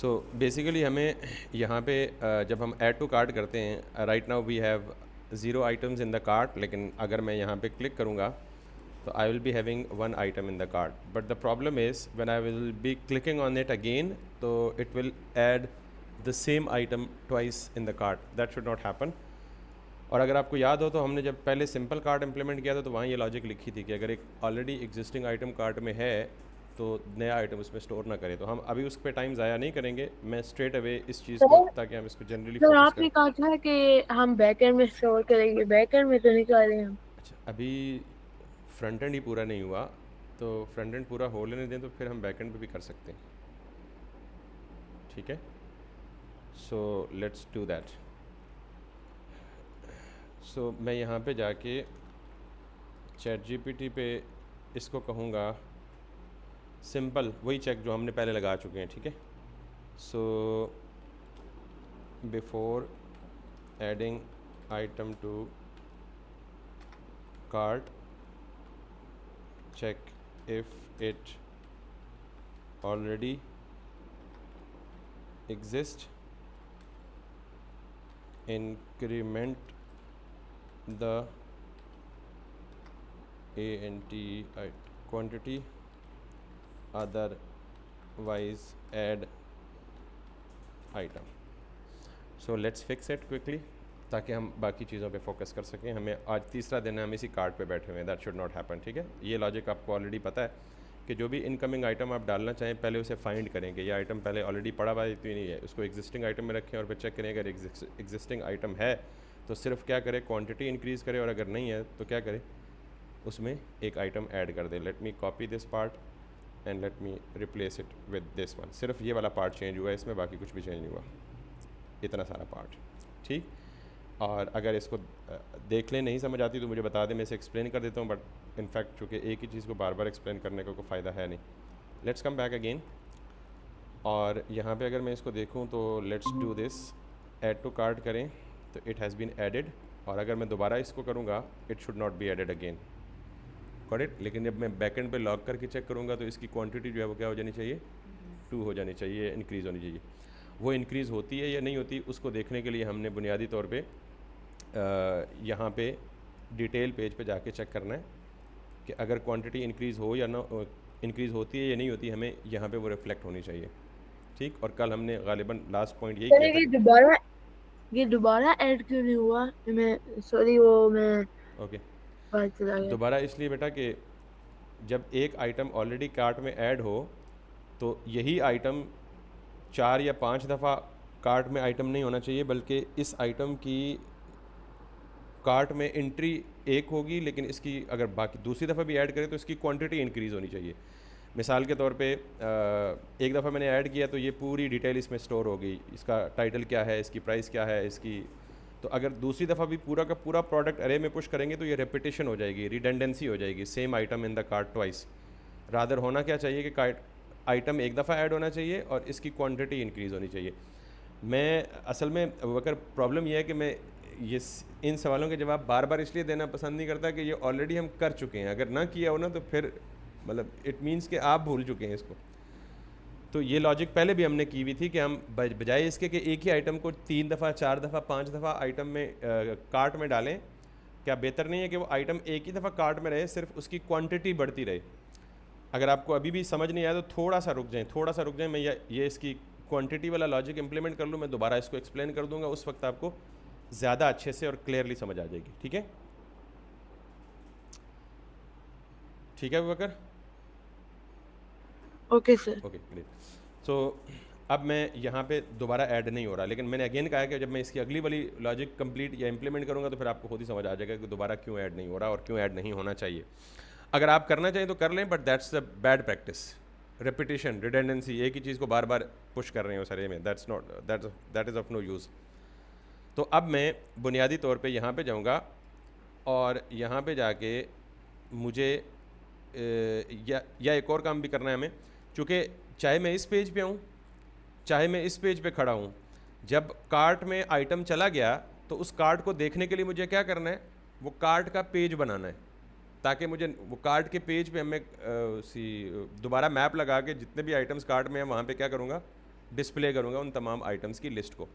So basically हमें यहाँ पे जब हम ऐड टू कार्ट करते हैं, right now we have 0 items in the cart, लेकिन अगर मैं यहाँ पे क्लिक करूँगा तो I will be having 1 item in the cart, but the problem is when I will be clicking on it again तो it will add the same item twice in the cart. That should not happen. और अगर आपको याद हो तो हमने जब पहले सिंपल कार्ट इंप्लीमेंट किया था तो वहाँ ये लॉजिक लिखी थी कि अगर एक ऑलरेडी एग्जिस्टिंग आइटम कार्ट में है तो नया आइटम उसमें स्टोर ना करें. तो हम अभी उस पर टाइम ज़ाया नहीं करेंगे, मैं स्ट्रेट अवे इस चीज़ को, सर ताकि हम इसको जनरली सर फोकस आपने करें. कहा था कि हम बैकएंड में स्टोर करेंगे, बैकएंड में तो नहीं कर रहे हम। अच्छा, अभी फ्रंट एंड ही पूरा नहीं हुआ, तो फ्रंट एंड पूरा हो लेने दें तो फिर हम बैक एंड पे भी कर सकते हैं. ठीक है, सो लेट्स डू दैट. सो मैं यहाँ पे जाके चैट जीपीटी पे इसको कहूँगा सिंपल वही चेक जो हमने पहले लगा चुके हैं. ठीक है, so before adding item to cart check if it already exists, increment the ant quantity, otherwise add item. So let's fix it quickly ताकि हम बाकी चीज़ों पे फोकस कर सकें. हमें आज तीसरा दिन है, हम इसी कार्ड पे बैठे हुए हैं. That should not happen. ठीक है, ये लॉजिक आपको ऑलरेडी पता है कि जो भी इनकमिंग आइटम आप डालना चाहें पहले उसे फाइंड करेंगे. ये आइटम पहले ऑलरेडी पड़ा हुआ है तो नहीं है, उसको एग्जिस्टिंग आइटम में रखें और फिर चेक करें. अगर एग्जिस्टिंग आइटम है तो सिर्फ क्या करें, क्वान्टिटी इंक्रीज़ करें, और अगर नहीं है तो क्या करें, उसमें एक आइटम ऐड कर दें. Let me copy this part and let me replace it with this one. सिर्फ ये वाला पार्ट चेंज हुआ है, इसमें बाकी कुछ भी चेंज नहीं हुआ, इतना सारा पार्ट. ठीक, और अगर इसको देख लें नहीं समझ आती तो मुझे बता दें, मैं इसे एक्सप्लेन कर देता हूँ. बट इनफैक्ट चूँकि एक ही चीज़ को बार बार एक्सप्लेन करने का कोई फ़ायदा है नहीं. लेट्स कम बैक अगेन, और यहाँ पे अगर मैं इसको देखूँ तो let's do this, add to cart करें तो इट हैज़ बीन एडेड, और अगर मैं दोबारा इसको करूँगा it should not be added again. Got it. लेकिन जब मैं बैकएंड पे लॉग करके चेक करूँगा तो इसकी क्वांटिटी जो है वो क्या हो जानी चाहिए, 2 हो जानी चाहिए, इंक्रीज़ होनी चाहिए. वो इंक्रीज़ होती है या नहीं होती उसको देखने के लिए हमने बुनियादी तौर पे यहाँ पे डिटेल पेज पे जाके चेक करना है कि अगर क्वांटिटी इंक्रीज़ हो या ना, इंक्रीज़ होती है या नहीं होती, हमें यहाँ पे वो रिफ्लेक्ट होनी चाहिए. ठीक, और कल हमने गालिबन लास्ट पॉइंट यही सर किया था. ये दोबारा ऐड क्यों नहीं हुआ? मैं सॉरी, वो मैं ओके, बात चला गया। दोबारा इसलिए बेटा कि जब एक आइटम ऑलरेडी कार्ट में ऐड हो तो यही आइटम 4 या 5 दफ़ा कार्ट में आइटम नहीं होना चाहिए, बल्कि इस आइटम की कार्ट में एंट्री एक होगी, लेकिन इसकी अगर बाकी दूसरी दफ़ा भी ऐड करें तो इसकी क्वांटिटी इंक्रीज़ होनी चाहिए. मिसाल के तौर पे एक दफ़ा मैंने ऐड किया तो ये पूरी डिटेल इसमें स्टोर हो गई, इसका टाइटल क्या है, इसकी प्राइस क्या है, इसकी. तो अगर दूसरी दफ़ा भी पूरा का पूरा प्रोडक्ट अरे में पुश करेंगे तो ये रेपिटेशन हो जाएगी, रिडेंडेंसी हो जाएगी, same item in the cart twice. Rather होना क्या चाहिए कि आइटम एक दफ़ा ऐड होना चाहिए और इसकी क्वांटिटी इंक्रीज़ होनी चाहिए. मैं असल में अगर प्रॉब्लम यह है कि मैं ये इन सवालों के जवाब बार बार इसलिए देना पसंद नहीं करता कि ये ऑलरेडी हम कर चुके हैं. अगर ना किया हो ना तो फिर मतलब इट मीन्स कि आप भूल चुके हैं इसको. तो ये लॉजिक पहले भी हमने की हुई थी कि हम बजाय इसके कि एक ही आइटम को 3 दफ़ा 4 दफ़ा 5 दफ़ा आइटम में कार्ट में डालें, क्या बेहतर नहीं है कि वो आइटम एक ही दफ़ा कार्ट में रहे, सिर्फ उसकी क्वांटिटी बढ़ती रहे. अगर आपको अभी भी समझ नहीं आया तो थोड़ा सा रुक जाएं, थोड़ा सा रुक जाएं, मैं ये इसकी क्वांटिटी वाला लॉजिक इंप्लीमेंट कर लूँ, मैं दोबारा इसको एक्सप्लेन कर दूंगा, उस वक्त आपको ज़्यादा अच्छे से और क्लियरली समझ आ जाएगी. ठीक है, ठीक है Bakar. Okay sir. Okay great. So अब मैं यहाँ पे दोबारा ऐड नहीं हो रहा, लेकिन मैंने अगेन कहा है कि जब मैं इसकी अगली वाली लॉजिक कंप्लीट या इंप्लीमेंट करूँगा तो फिर आपको खुद ही समझ आ जाएगा कि दोबारा क्यों ऐड नहीं हो रहा और क्यों ऐड नहीं होना चाहिए. अगर आप करना चाहें तो कर लें, but that's the bad practice. Repetition, redundancy, एक ही चीज़ को बार बार पुश कर रहे हैं उस अरे में, that's not that is of no use. तो अब मैं बुनियादी तौर पे यहाँ पे जाऊँगा और यहाँ पे जाके मुझे या एक और काम भी करना है हमें, चूँकि चाहे मैं इस पेज पे हूँ चाहे मैं इस पेज पे खड़ा हूँ, जब कार्ट में आइटम चला गया तो उस कार्ट को देखने के लिए मुझे क्या करना है, वो कार्ट का पेज बनाना है, ताकि मुझे वो कार्ट के पेज पे हमें दोबारा मैप लगा के जितने भी आइटम्स कार्ट में हैं वहाँ पे क्या करूँगा, डिस्प्ले करूँगा उन तमाम आइटम्स की लिस्ट को।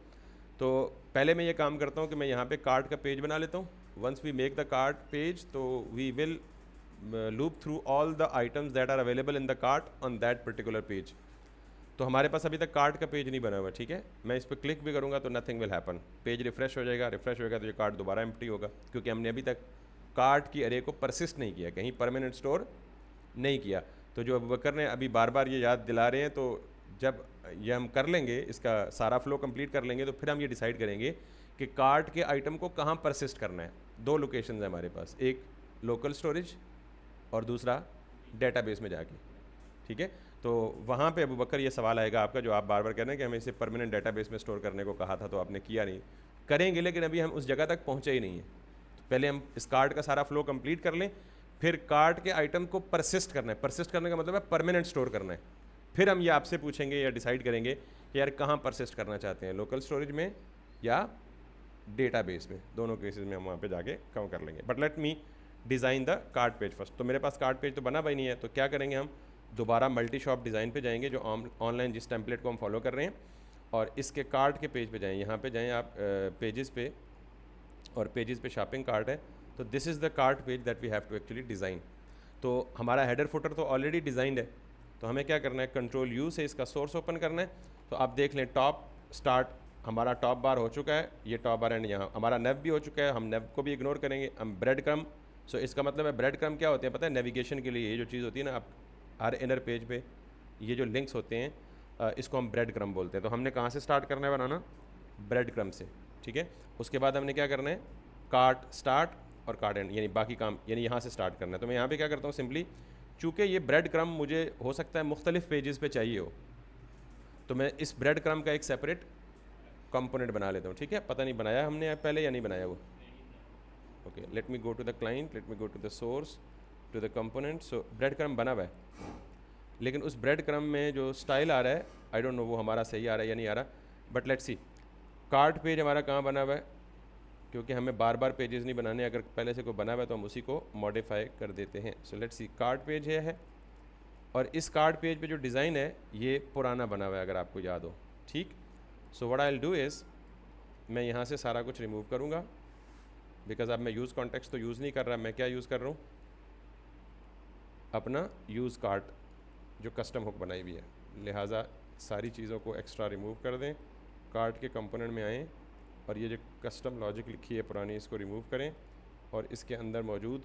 तो पहले मैं ये काम करता हूँ कि मैं यहाँ पे कार्ट का पेज बना लेता हूँ। Once we make the cart page तो we will loop through all the items that are available in the cart on that particular page. तो हमारे पास अभी तक कार्ट का पेज नहीं बना हुआ, ठीक है। मैं इस पर क्लिक भी करूँगा तो nothing will happen. Page refresh हो जाएगा, रिफ्रेश होगा तो ये कार्ट दोबारा एम्प्टी होगा, क्योंकि हमने अभी तक कार्ट की अरे को परसिस्ट नहीं किया, कहीं परमानेंट स्टोर नहीं किया। तो जो अबू बकर ने अभी बार बार ये याद दिला रहे हैं, तो जब ये हम कर लेंगे, इसका सारा फ्लो कंप्लीट कर लेंगे, तो फिर हम ये डिसाइड करेंगे कि कार्ट के आइटम को कहाँ परसिस्ट करना है। दो लोकेशन है हमारे पास, एक लोकल स्टोरेज और दूसरा डेटाबेस में जाके, ठीक है। तो वहाँ पे अबू बकर ये सवाल आएगा आपका, जो आप बार बार कह रहे हैं कि हमें इसे परमानेंट डेटाबेस में स्टोर करने को कहा था तो आपने किया नहीं। करेंगे, लेकिन अभी हम उस जगह तक पहुँचे ही नहीं है। तो पहले हम इस कार्ट का सारा फ्लो कंप्लीट कर लें, फिर कार्ट के आइटम को परसिस्ट करना है। परसिस्ट करने का मतलब है परमानेंट स्टोर करना है। फिर हम ये आपसे पूछेंगे या डिसाइड करेंगे कि यार कहाँ परसिस्ट करना चाहते हैं, लोकल स्टोरेज में या डेटाबेस में। दोनों केसेस में हम वहाँ पे जाके कम कर लेंगे। But let me design the cart page first. तो मेरे पास कार्ट पेज तो बना भाई नहीं है, तो क्या करेंगे, हम दोबारा मल्टी शॉप डिज़ाइन पे जाएंगे, जो ऑनलाइन जिस टेम्पलेट को हम फॉलो कर रहे हैं, और इसके कार्ट के पेज पे जाएँ। यहाँ पे जाएँ आप पेजेस पे, और पेजेस पे शॉपिंग कार्ट है। तो this is the cart page that we have to actually design. तो हमारा हेडर फुटर तो ऑलरेडी डिज़ाइंड है, तो हमें क्या करना है, कंट्रोल यू से इसका सोर्स ओपन करना है। तो आप देख लें, टॉप स्टार्ट हमारा टॉप बार हो चुका है, ये टॉप बार एंड यहाँ हमारा नेव भी हो चुका है। हम नेव को भी इग्नोर करेंगे। हम ब्रेड क्रम, सो इसका मतलब है ब्रेड क्रम क्या होते हैं पता है, नेविगेशन के लिए ये जो चीज़ होती है ना, आप हर इनर पेज पे ये जो लिंक्स होते हैं, इसको हम ब्रेड क्रम बोलते हैं। तो हमने कहाँ से स्टार्ट करना है बनाना, ब्रेड क्रम से, ठीक है। उसके बाद हमने क्या करना है, कार्ट स्टार्ट और कार्ट एंड, यानी बाकी काम, यानी यहाँ से स्टार्ट करना है। तो मैं यहाँ पे क्या करता हूँ, सिंपली चूँकि ये ब्रेड क्रम मुझे हो सकता है मुख्तलिफ पेजेस पे चाहिए हो, तो मैं इस ब्रेड क्रम का एक सेपरेट कंपोनेंट बना लेता हूँ, ठीक है। पता नहीं बनाया हमने पहले या नहीं बनाया वो। Okay, let me go to the client, let me go to the source, to the component. So breadcrumb बना हुआ है, लेकिन उस ब्रेड क्रम में जो स्टाइल आ रहा है, आई डोंट नो वो हमारा सही आ रहा है या नहीं आ रहा, but let's see. Cart page हमारा कहाँ बना हुआ है, क्योंकि हमें बार बार पेजेस नहीं बनाने, अगर पहले से कोई बना हुआ है तो हम उसी को मॉडिफाई कर देते हैं। So let's see, cart page है, और इस कार्ट पेज पे जो डिज़ाइन है ये पुराना बना हुआ है, अगर आपको याद हो, ठीक। So what I will do is, मैं यहाँ से सारा कुछ रिमूव करूँगा, बिकॉज अब मैं यूज़ कॉन्टेक्स्ट तो यूज़ नहीं कर रहा, मैं क्या यूज़ कर रहा हूँ, अपना यूज़ कार्ट जो कस्टम हुक बनाई हुई है। लिहाजा सारी चीज़ों को एक्स्ट्रा रिमूव कर दें, कार्ट के कंपोनेंट में आएँ, और ये जो कस्टम लॉजिक लिखी है पुरानी, इसको रिमूव करें, और इसके अंदर मौजूद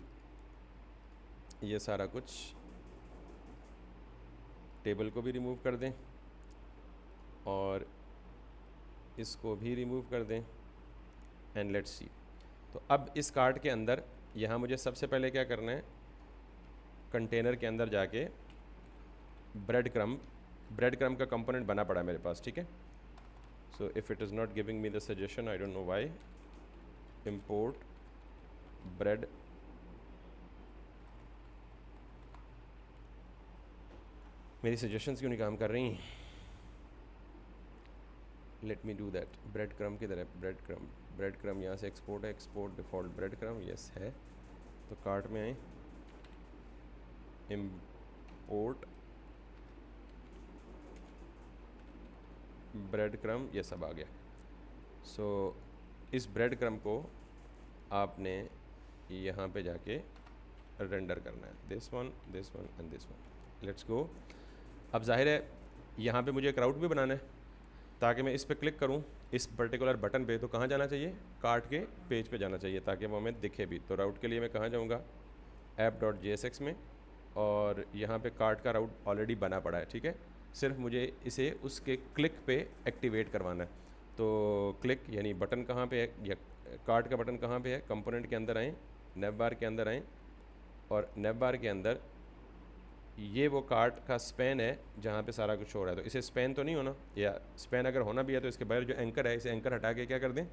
ये सारा कुछ टेबल को भी रिमूव कर दें, और इसको भी रिमूव कर दें, एंड लेट्स सी। तो अब इस कार्ट के अंदर यहाँ मुझे सबसे पहले क्या करना है, कंटेनर के अंदर जाके ब्रेड क्रम का कंपोनेंट बना पड़ा है मेरे पास, ठीक है। So if it is not giving me the suggestion, I don't know why, import bread, मेरी सजेशंस क्यों नहीं काम कर रही, late me do that. Bread crumb किधर है, ब्रेड क्रम यहाँ से एक्सपोर्ट है, export default bread crumb, yes है। तो कार्ट में आए, इम्पोर्ट ब्रेड क्रम, ये सब आ गया। सो इस ब्रेड क्रम को आपने यहाँ पे जाके रेंडर करना है, this one and this one. Let's go. अब जाहिर है यहाँ पे मुझे एक राउट भी बनाना है, ताकि मैं इस पर क्लिक करूँ इस पर्टिकुलर बटन पे, तो कहाँ जाना चाहिए, कार्ट के पेज पे जाना चाहिए, ताकि वो हमें दिखे भी। तो राउट के लिए मैं कहाँ जाऊँगा, app.jsx में, और यहाँ पे कार्ट का राउट ऑलरेडी बना पड़ा है, ठीक है। सिर्फ मुझे इसे उसके क्लिक पे एक्टिवेट करवाना है। तो क्लिक यानी बटन कहाँ पे है, या कार्ट का बटन कहाँ पे है, कंपोनेंट के अंदर आएँ, नेव बार के अंदर आएँ, और नेव बार के अंदर ये वो कार्ट का स्पैन है जहाँ पे सारा कुछ हो रहा है। तो इसे स्पैन तो नहीं होना, या स्पैन अगर होना भी है तो इसके बाहर जो एंकर है, इसे एंकर हटा के क्या कर दें,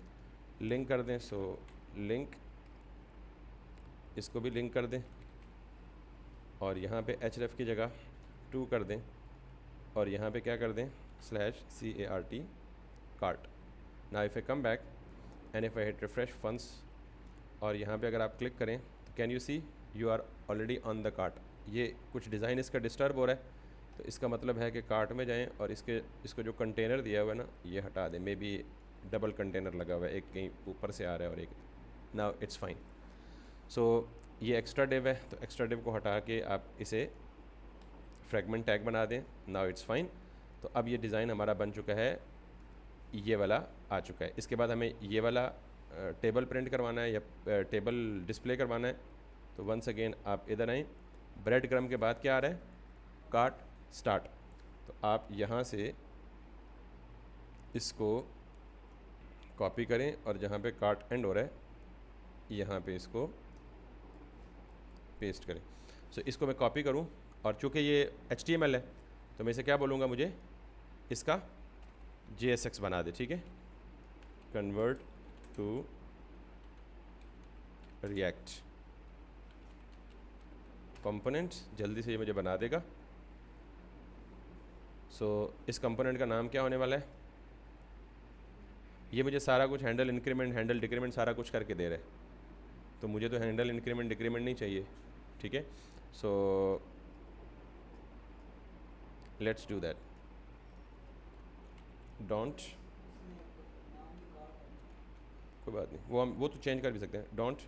लिंक कर दें। सो लिंक, इसको भी लिंक कर दें, और यहाँ पे href की जगह 2 कर दें, और यहाँ पे क्या कर दें, /cart cart. Now if I come back and if I hit refresh funds, और यहाँ पे अगर आप क्लिक करें तो can you see you are already on the cart. ये कुछ डिज़ाइन इसका डिस्टर्ब हो रहा है, तो इसका मतलब है कि कार्ट में जाएं और इसको जो कंटेनर दिया हुआ है ना ये हटा दें। मे बी डबल कंटेनर लगा हुआ है, एक कहीं ऊपर से आ रहा है और एक, नाउ इट्स फाइन। सो ये एक्स्ट्रा डिव है, तो एक्स्ट्रा डिव को हटा के आप इसे फ्रेगमेंट टैग बना दें। Now it's fine. तो अब ये डिज़ाइन हमारा बन चुका है, ये वाला आ चुका है। इसके बाद हमें ये वाला टेबल प्रिंट करवाना है या टेबल डिस्प्ले करवाना है। तो वंस अगेन आप इधर आएँ, ब्रेड क्रम के बाद क्या आ रहा है, कार्ट स्टार्ट। तो आप यहाँ से इसको कॉपी करें और जहाँ पे कार्ट एंड हो रहा है यहाँ पे इसको पेस्ट करें। सो इसको मैं कॉपी करूँ और चूँकि ये HTML है तो मैं इसे क्या बोलूँगा, मुझे इसका JSX बना दे, ठीक है, कन्वर्ट टू रिएक्ट कंपोनेंट्स, जल्दी से ये मुझे बना देगा। सो इस कंपोनेंट का नाम क्या होने वाला है, ये मुझे सारा कुछ हैंडल इंक्रीमेंट हैंडल डिक्रीमेंट सारा कुछ करके दे रहा है, तो मुझे तो हैंडल इंक्रीमेंट डिक्रीमेंट नहीं चाहिए, ठीक है। So let's do that, don't, कोई बात नहीं, वो तो चेंज कर भी सकते हैं। Don't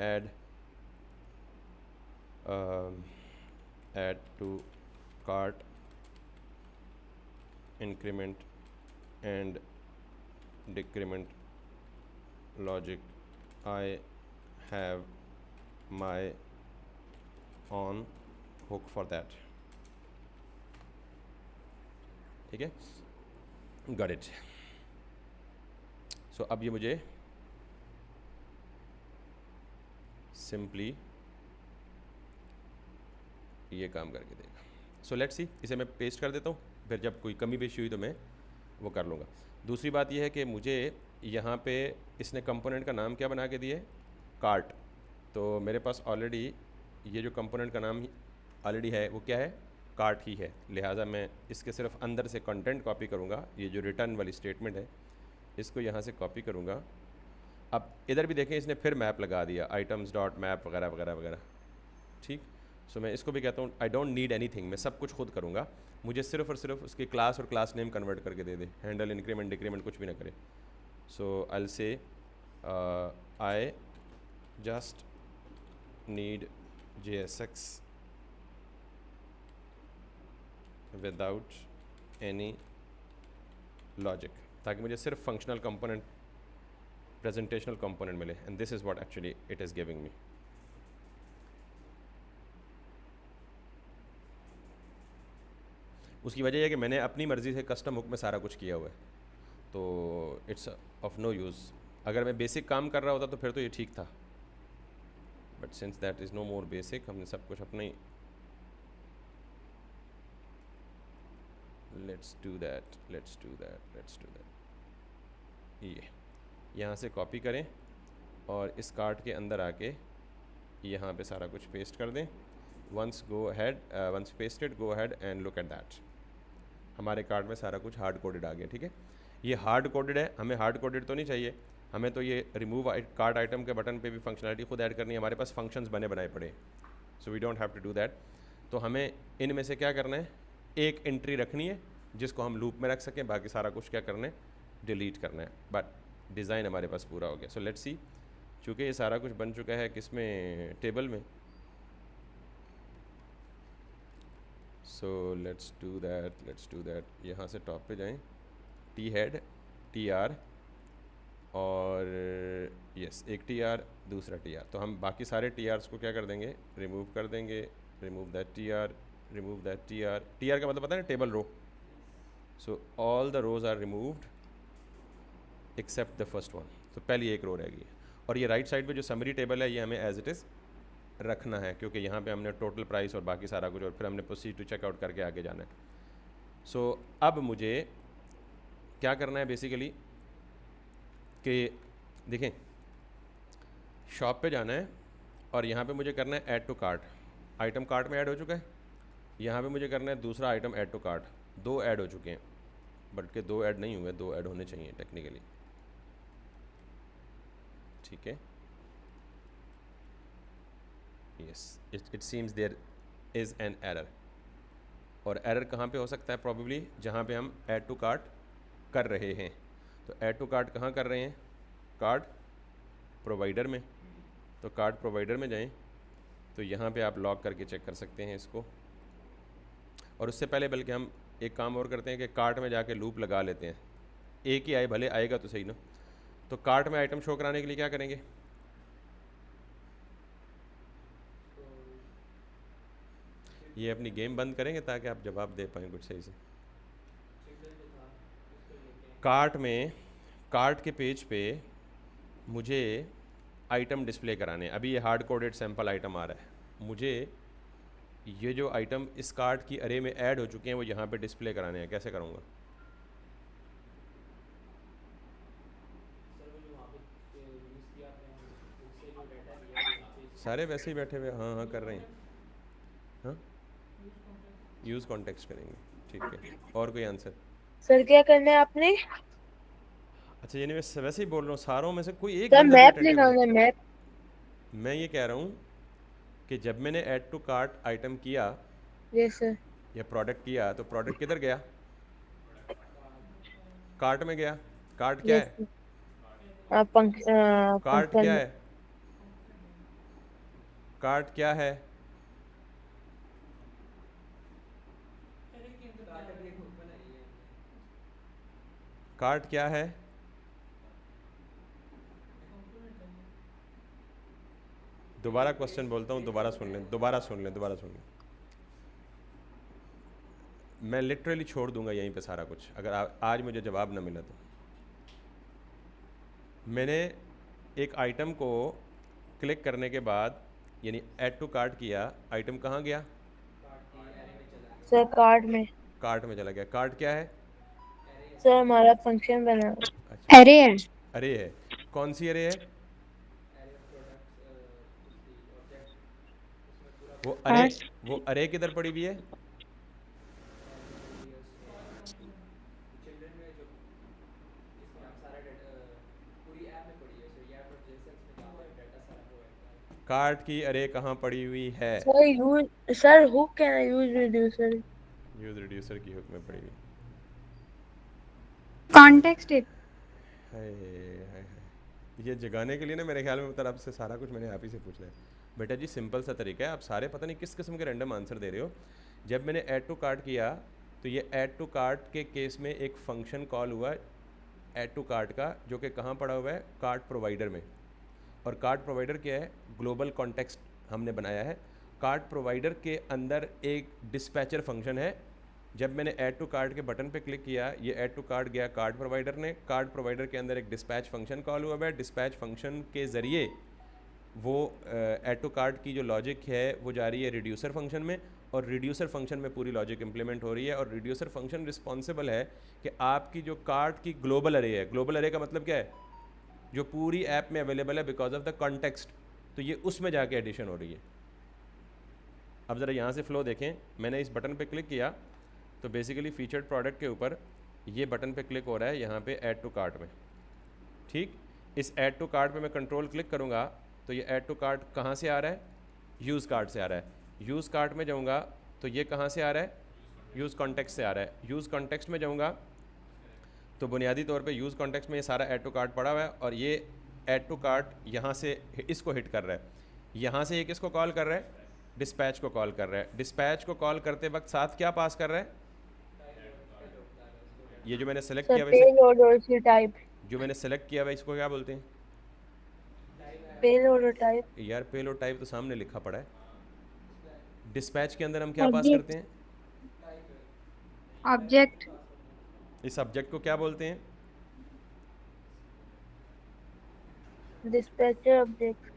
add add to cart increment and decrement logic, I have my own hook for that, ठीक है, गॉट इट। सो अब ये मुझे सिंपली ये काम करके देगा। सो लेट्स सी, इसे मैं पेस्ट कर देता हूँ, फिर जब कोई कमी पेशी हुई तो मैं वो कर लूँगा। दूसरी बात यह है कि मुझे यहाँ पे इसने कंपोनेंट का नाम क्या बना के दिए, कार्ट। तो मेरे पास ऑलरेडी ये जो कंपोनेंट का नाम ऑलरेडी है वो क्या है, कार्ट ही है, लिहाजा मैं इसके सिर्फ अंदर से कंटेंट कॉपी करूँगा। ये जो रिटर्न वाली स्टेटमेंट है इसको यहाँ से कॉपी करूँगा। अब इधर भी देखें इसने फिर मैप लगा दिया, आइटम्स डॉट मैप वगैरह वगैरह वगैरह, ठीक। सो मैं इसको भी कहता हूँ आई डोंट नीड एनीथिंग, मैं सब कुछ खुद करूँगा, मुझे सिर्फ और सिर्फ उसकी क्लास और क्लास नेम कन्वर्ट करके दे दे, हैंडल इंक्रीमेंट डिक्रीमेंट कुछ भी ना करे। So I will say I just need JSX without any logic, ताकि मुझे सिर्फ फंक्शनल कंपोनेंट प्रेजेंटेशनल कंपोनेंट मिले, and this is what actually it is giving me. उसकी वजह यह कि मैंने अपनी मर्ज़ी से कस्टम हुक में सारा कुछ किया हुआ है, तो इट्स ऑफ नो यूज़। अगर मैं बेसिक काम कर रहा होता तो फिर तो ये ठीक था, but since that is no more basic, हमने सब कुछ अपना ही, let's do that, let's do that, let's do that. ये यहाँ से कॉपी करें और इस कार्ट के अंदर आके यहाँ पे सारा कुछ पेस्ट कर दें। Once pasted go ahead and look at that, हमारे कार्ड में सारा कुछ हार्ड कोडेड आ गया, ठीक है। ये हार्ड कोडेड है, हमें हार्ड कोडेड तो नहीं चाहिए, हमें तो ये रिमूव कार्ड आइटम के बटन पे भी फंक्शनलिटी खुद ऐड करनी है, हमारे पास फंक्शंस बने बनाए पड़े, so we don't have to do that. तो हमें इनमें से क्या करना है, एक एंट्री रखनी है जिसको हम लूप में रख सकें, बाकी सारा कुछ क्या करना है, डिलीट करना है, बट डिज़ाइन हमारे पास पूरा हो गया। सो लेट्स सी, चूँकि ये सारा कुछ बन चुका है किसमें, टेबल में। सो लेट्स डू दैट, यहाँ से टॉप पे जाएं, टी हेड TR और यस एक TR दूसरा TR, तो हम बाकी सारे TRs को क्या कर देंगे, रिमूव कर देंगे, remove that TR, remove that TR। TR का मतलब पता है ना, table row. So all the rows are removed except the first one, तो पहली एक रो रह गई है। और ये राइट साइड पे जो समरी टेबल है ये हमें एज इट इज़ रखना है, क्योंकि यहाँ पे हमने टोटल प्राइस और बाकी सारा कुछ, और फिर हमने प्रोसीड टू चेकआउट करके आगे जाना है। सो अब मुझे क्या करना है बेसिकली कि देखें, शॉप पे जाना है और यहाँ पे मुझे करना है add to cart, item cart में ऐड हो चुका है, यहाँ पे मुझे करना है दूसरा आइटम ऐड टू कार्ट, दो ऐड हो चुके हैं, बल्कि दो ऐड नहीं हुए, दो ऐड होने चाहिए टेक्निकली, ठीक है। yes it seems there is an error, और एरर कहाँ पे हो सकता है प्रॉबेबली, जहाँ पे हम ऐड टू कार्ट कर रहे हैं। तो ऐड टू कार्ट कहाँ कर रहे हैं, कार्ड प्रोवाइडर में। तो कार्ड प्रोवाइडर में जाएं, तो यहाँ पे आप लॉग करके चेक कर सकते हैं इसको। और उससे पहले बल्कि हम एक काम और करते हैं कि कार्ट में जाके लूप लगा लेते हैं, एक ही आए भले, आएगा तो सही ना। तो कार्ट में आइटम शो कराने के लिए क्या करेंगे, ये अपनी गेम बंद करेंगे ताकि आप जवाब दे पाएँ कुछ सही से। कार्ट में, कार्ट के पेज पे मुझे आइटम डिस्प्ले कराने, अभी ये हार्ड कोडेड सैम्पल आइटम आ रहा है, मुझे ये जो आइटम इस कार्ट की अरे में ऐड हो चुके हैं वो यहाँ पे डिस्प्ले कराने हैं। कैसे करूँगा, सारे वैसे ही बैठे हुए, हाँ हाँ कर रहे हैं, हाँ यूज़ कॉन्टेक्स्ट करेंगे, ठीक है। और कोई आंसर? सर क्या करना है आपने? अच्छा यानी मैं वैसे ही बोल रहा हूँ, सारों में से कोई एक सर बंदा भी मैप अटेंटिव नहीं। निकालना है, मैप। मैं ये कह रहा हूँ कि जब मैंने ऐड टू कार्ट आइटम किया यस सर। या प्रोडक्ट किया, तो प्रोडक्ट किधर गया, कार्ट में गया। कार्ट क्या यस है, सर। कार्ट फंक्शन क्या में। है, कार्ट क्या है, कार्ट क्या है, दोबारा क्वेश्चन बोलता हूँ, दोबारा सुन लें, दोबारा सुन लें, दोबारा सुन लें। मैं लिटरली छोड़ दूंगा यहीं पे सारा कुछ, अगर आज मुझे जवाब ना मिला तो। मैंने एक आइटम को क्लिक करने के बाद यानी ऐड टू कार्ट किया, आइटम कहाँ गया, सर कार्ड में। कार्ट में चला गया। कार्ट क्या है, सर हमारा फंक्शन बना। अच्छा अरे है। अरे है, कौन सी अरे है, वो अरे, हाँ वो अरे किधर पड़ी हुई है, कार्ट की अरे कहाँ पड़ी हुई है, sir hook can use reducer. Use reducer की हुक में पड़ी हुई। कॉन्टेक्स्ट है। हाय हाय हाय, ये जगाने के लिए ना मेरे ख्याल में मतलब आपसे सारा कुछ मैंने आप ही से पूछना है। बेटा जी सिंपल सा तरीका है, आप सारे पता नहीं किस किस्म के रैंडम आंसर दे रहे हो। जब मैंने ऐड टू कार्ट किया तो ये ऐड टू कार्ट के केस में एक फंक्शन कॉल हुआ ऐड टू कार्ट का, जो कि कहाँ पड़ा हुआ है, कार्ट प्रोवाइडर में। और कार्ट प्रोवाइडर क्या है, ग्लोबल कॉन्टेक्स्ट हमने बनाया है। कार्ट प्रोवाइडर के अंदर एक डिस्पैचर फंक्शन है। जब मैंने ऐड टू कार्ट के बटन पे क्लिक किया, ये ऐड टू कार्ट गया कार्ट प्रोवाइडर ने, कार्ट प्रोवाइडर के अंदर एक डिस्पैच फंक्शन कॉल हुआ है। डिस्पैच फंक्शन के ज़रिए वो ऐड टू कार्ट की जो लॉजिक है वो जा रही है रिड्यूसर फंक्शन में, और रिड्यूसर फंक्शन में पूरी लॉजिक इंप्लीमेंट हो रही है। और रिड्यूसर फंक्शन रिस्पॉन्सिबल है कि आपकी जो कार्ट की ग्लोबल अरे है, ग्लोबल अरे का मतलब क्या है, जो पूरी ऐप में अवेलेबल है बिकॉज ऑफ द कॉन्टेक्स्ट, तो ये उसमें जाके एडिशन हो रही है। अब ज़रा यहाँ से फ्लो देखें, मैंने इस बटन पे क्लिक किया तो बेसिकली फीचर्ड प्रोडक्ट के ऊपर ये बटन पे क्लिक हो रहा है यहाँ पे ऐड टू कार्ट में, ठीक। इस ऐड टू कार्ट पे मैं कंट्रोल क्लिक करूँगा तो ये ऐड टू कार्ट कहाँ से आ रहा है, यूज़ कार्ट से आ रहा है। यूज़ कार्ट में जाऊँगा तो ये कहाँ से आ रहा है, यूज़ कॉन्टेक्स्ट से आ रहा है। यूज़ कॉन्टेक्स्ट में जाऊँगा तो बुनियादी तौर पे यूज़ कॉन्टेक्स्ट में ये सारा ऐड टू कार्ट पड़ा हुआ है, और ये ऐड टू कार्ट यहाँ से इसको हिट कर रहा है। यहाँ से ये किसको कॉल कर रहा है, डिस्पैच को कॉल कर रहा है। डिस्पैच को कॉल करते वक्त साथ क्या पास कर रहा है, ये जो मैंने सेलेक्ट सर किया वैसे, पेलोड और उसकी टाइप। जो मैंने सेलेक्ट किया हुआ इसको क्या बोलते हैं पेलोड और टाइप। यार, पेलोड टाइप तो सामने लिखा पड़ा है। डिस्पैच के अंदर हम क्या पास करते ऑब्जेक्ट। हैं, ऑब्जेक्ट। इस सब्जेक्ट को क्या बोलते हैं, dispatcher object.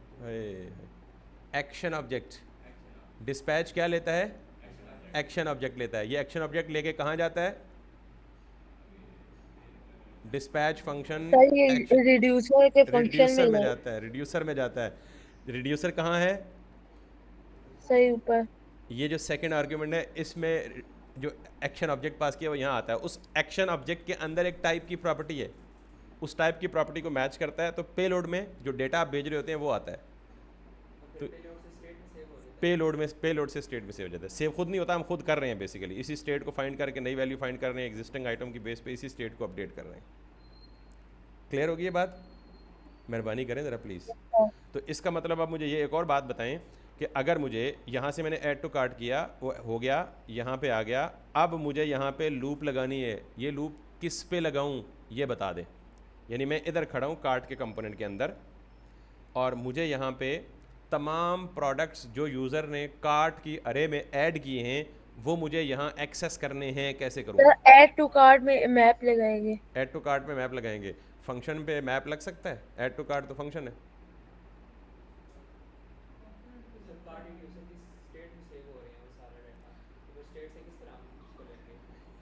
Action object. Dispatch क्या लेता है, एक्शन ऑब्जेक्ट लेता है। ये एक्शन ऑब्जेक्ट लेके कहाँ जाता है, डिस्पैच फंक्शन सर ये एक्शन, रिड्यूसर के फंक्शन रिड्यूसर में में है। जाता है, रिड्यूसर में जाता है। रिड्यूसर कहाँ है, सही ऊपर। ये जो सेकंड आर्ग्यूमेंट है इसमें जो एक्शन ऑब्जेक्ट पास किया वो यहाँ आता है। उस एक्शन ऑब्जेक्ट के अंदर एक टाइप की प्रॉपर्टी है, उस टाइप की प्रॉपर्टी को मैच करता है, तो पेलोड में जो डेटा आप भेज रहे होते हैं वो आता है। तो पे लोड से स्टेट में सेव हो जाता है। सेव खुद नहीं होता, हम खुद कर रहे हैं बेसिकली, इसी स्टेट को फाइंड करके नई वैल्यू फाइंड कर रहे हैं, एग्जिस्टिंग आइटम की बेस पे इसी स्टेट को अपडेट कर रहे हैं। क्लियर होगी ये बात? मेहरबानी करें ज़रा प्लीज़। तो इसका मतलब अब मुझे ये एक और बात बताएं कि अगर मुझे यहाँ से मैंने ऐड टू कार्ट किया, वो हो गया, यहाँ पे आ गया, अब मुझे यहाँ पे लूप लगानी है, ये लूप किस पे लगाऊं ये बता दे। यानी मैं इधर खड़ा हूँ कार्ट के कंपोनेंट के अंदर, और मुझे यहाँ पे तमाम प्रोडक्ट्स जो यूज़र ने कार्ट की अरे में ऐड किए हैं वो मुझे यहाँ एक्सेस करने हैं, कैसे करूँगा? सर ऐड टू कार्ट में मैप लगाएंगे। ऐड टू कार्ट में मैप लगाएंगे। फंक्शन पे मैप लग सकता है? ऐड टू कार्ट तो फंक्शन है।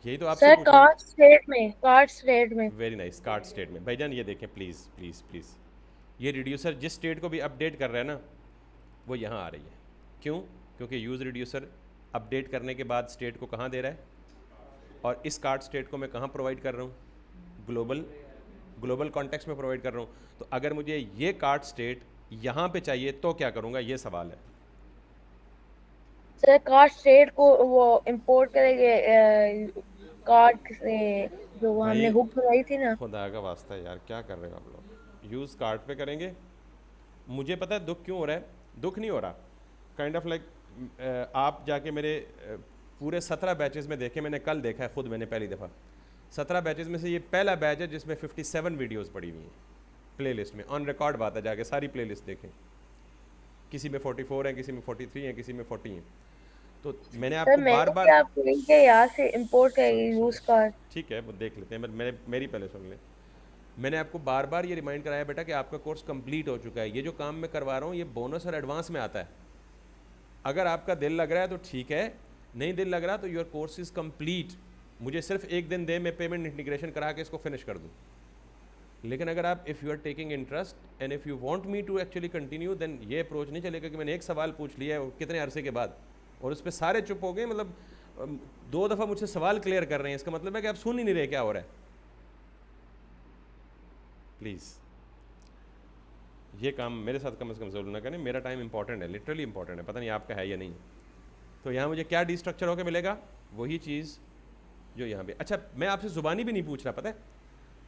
यही तो आपसे सर पूछ रहा हूँ। कार्ट स्टेट में वेरी नाइस, कार्ट स्टेट में। भाईजान ये देखें प्लीज़ प्लीज़ प्लीज़, ये रिड्यूसर जिस स्टेट को भी अपडेट कर रहा है ना वो यहाँ आ रही है। क्यों? क्योंकि यूज़ रिड्यूसर अपडेट करने के बाद स्टेट को कहाँ दे रहा है, और इस कार्ट स्टेट को मैं कहाँ प्रोवाइड कर रहा हूँ? ग्लोबल कॉन्टेक्स्ट में प्रोवाइड कर रहा हूँ। तो अगर मुझे ये कार्ट स्टेट यहाँ पे चाहिए तो क्या करूँगा, ये सवाल है। सर कार्ट स्टेट को वो इंपोर्ट करेंगे कार्ट से, जो हमने भाई हुक बनाई थी ना। खुदा का वास्ता है यार, क्या कर रहे हो आप लोग? यूज़ कार्ट पे करेंगे। मुझे पता है दुख क्यों हो रहा है, दुख नहीं हो रहा, काइंड ऑफ लाइक आप जाके मेरे पूरे 17 बैचेस में देखे, मैंने कल देखा है खुद, मैंने पहली दफ़ा 17 बैचेस में से ये पहला बैच है जिसमें 57 वीडियोस पड़ी हुई हैं प्लेलिस्ट में। ऑन रिकॉर्ड बात है, जाके सारी प्लेलिस्ट देखें, किसी में 44 हैं, किसी में 43 हैं, किसी में 40 हैं। तो मैंने सर आपको बार मैंने बार, क्या आपको यहाँ से इंपोर्ट करेंगे सुनिए यूज सुनिए, कार्ट। ठीक है वो देख लेते हैं, मेरी पहले सुन लें। मैंने आपको बार बार ये रिमाइंड कराया बेटा कि आपका कोर्स कंप्लीट हो चुका है। ये जो काम मैं करवा रहा हूँ ये बोनस और एडवांस में आता है। अगर आपका दिल लग रहा है तो ठीक है, नहीं दिल लग रहा तो योर कोर्स इज़ कंप्लीट। मुझे सिर्फ एक दिन दे, मैं पेमेंट इंटीग्रेशन करा के इसको फिनिश कर दूँ। लेकिन अगर आप if you are taking interest and if you want me to actually continue, then ये अप्रोच नहीं चलेगा कि मैंने एक सवाल पूछ लिया है कितने अरसे के बाद और उस पर सारे चुप हो गए, मतलब 2 दफ़ा मुझसे सवाल क्लियर कर रहे हैं, इसका मतलब है कि आप सुन ही नहीं रहे क्या हो रहा है। प्लीज़ ये काम मेरे साथ कम से कम ज़रूर ना करें, मेरा टाइम इंपॉर्टेंट है, लिटरली इंपॉर्टेंट है, पता नहीं आपका है या नहीं। तो यहाँ मुझे क्या डिस्ट्रक्चर होकर मिलेगा, वही चीज़ जो यहाँ पे। अच्छा मैं आपसे ज़ुबानी भी नहीं पूछ रहा, पता है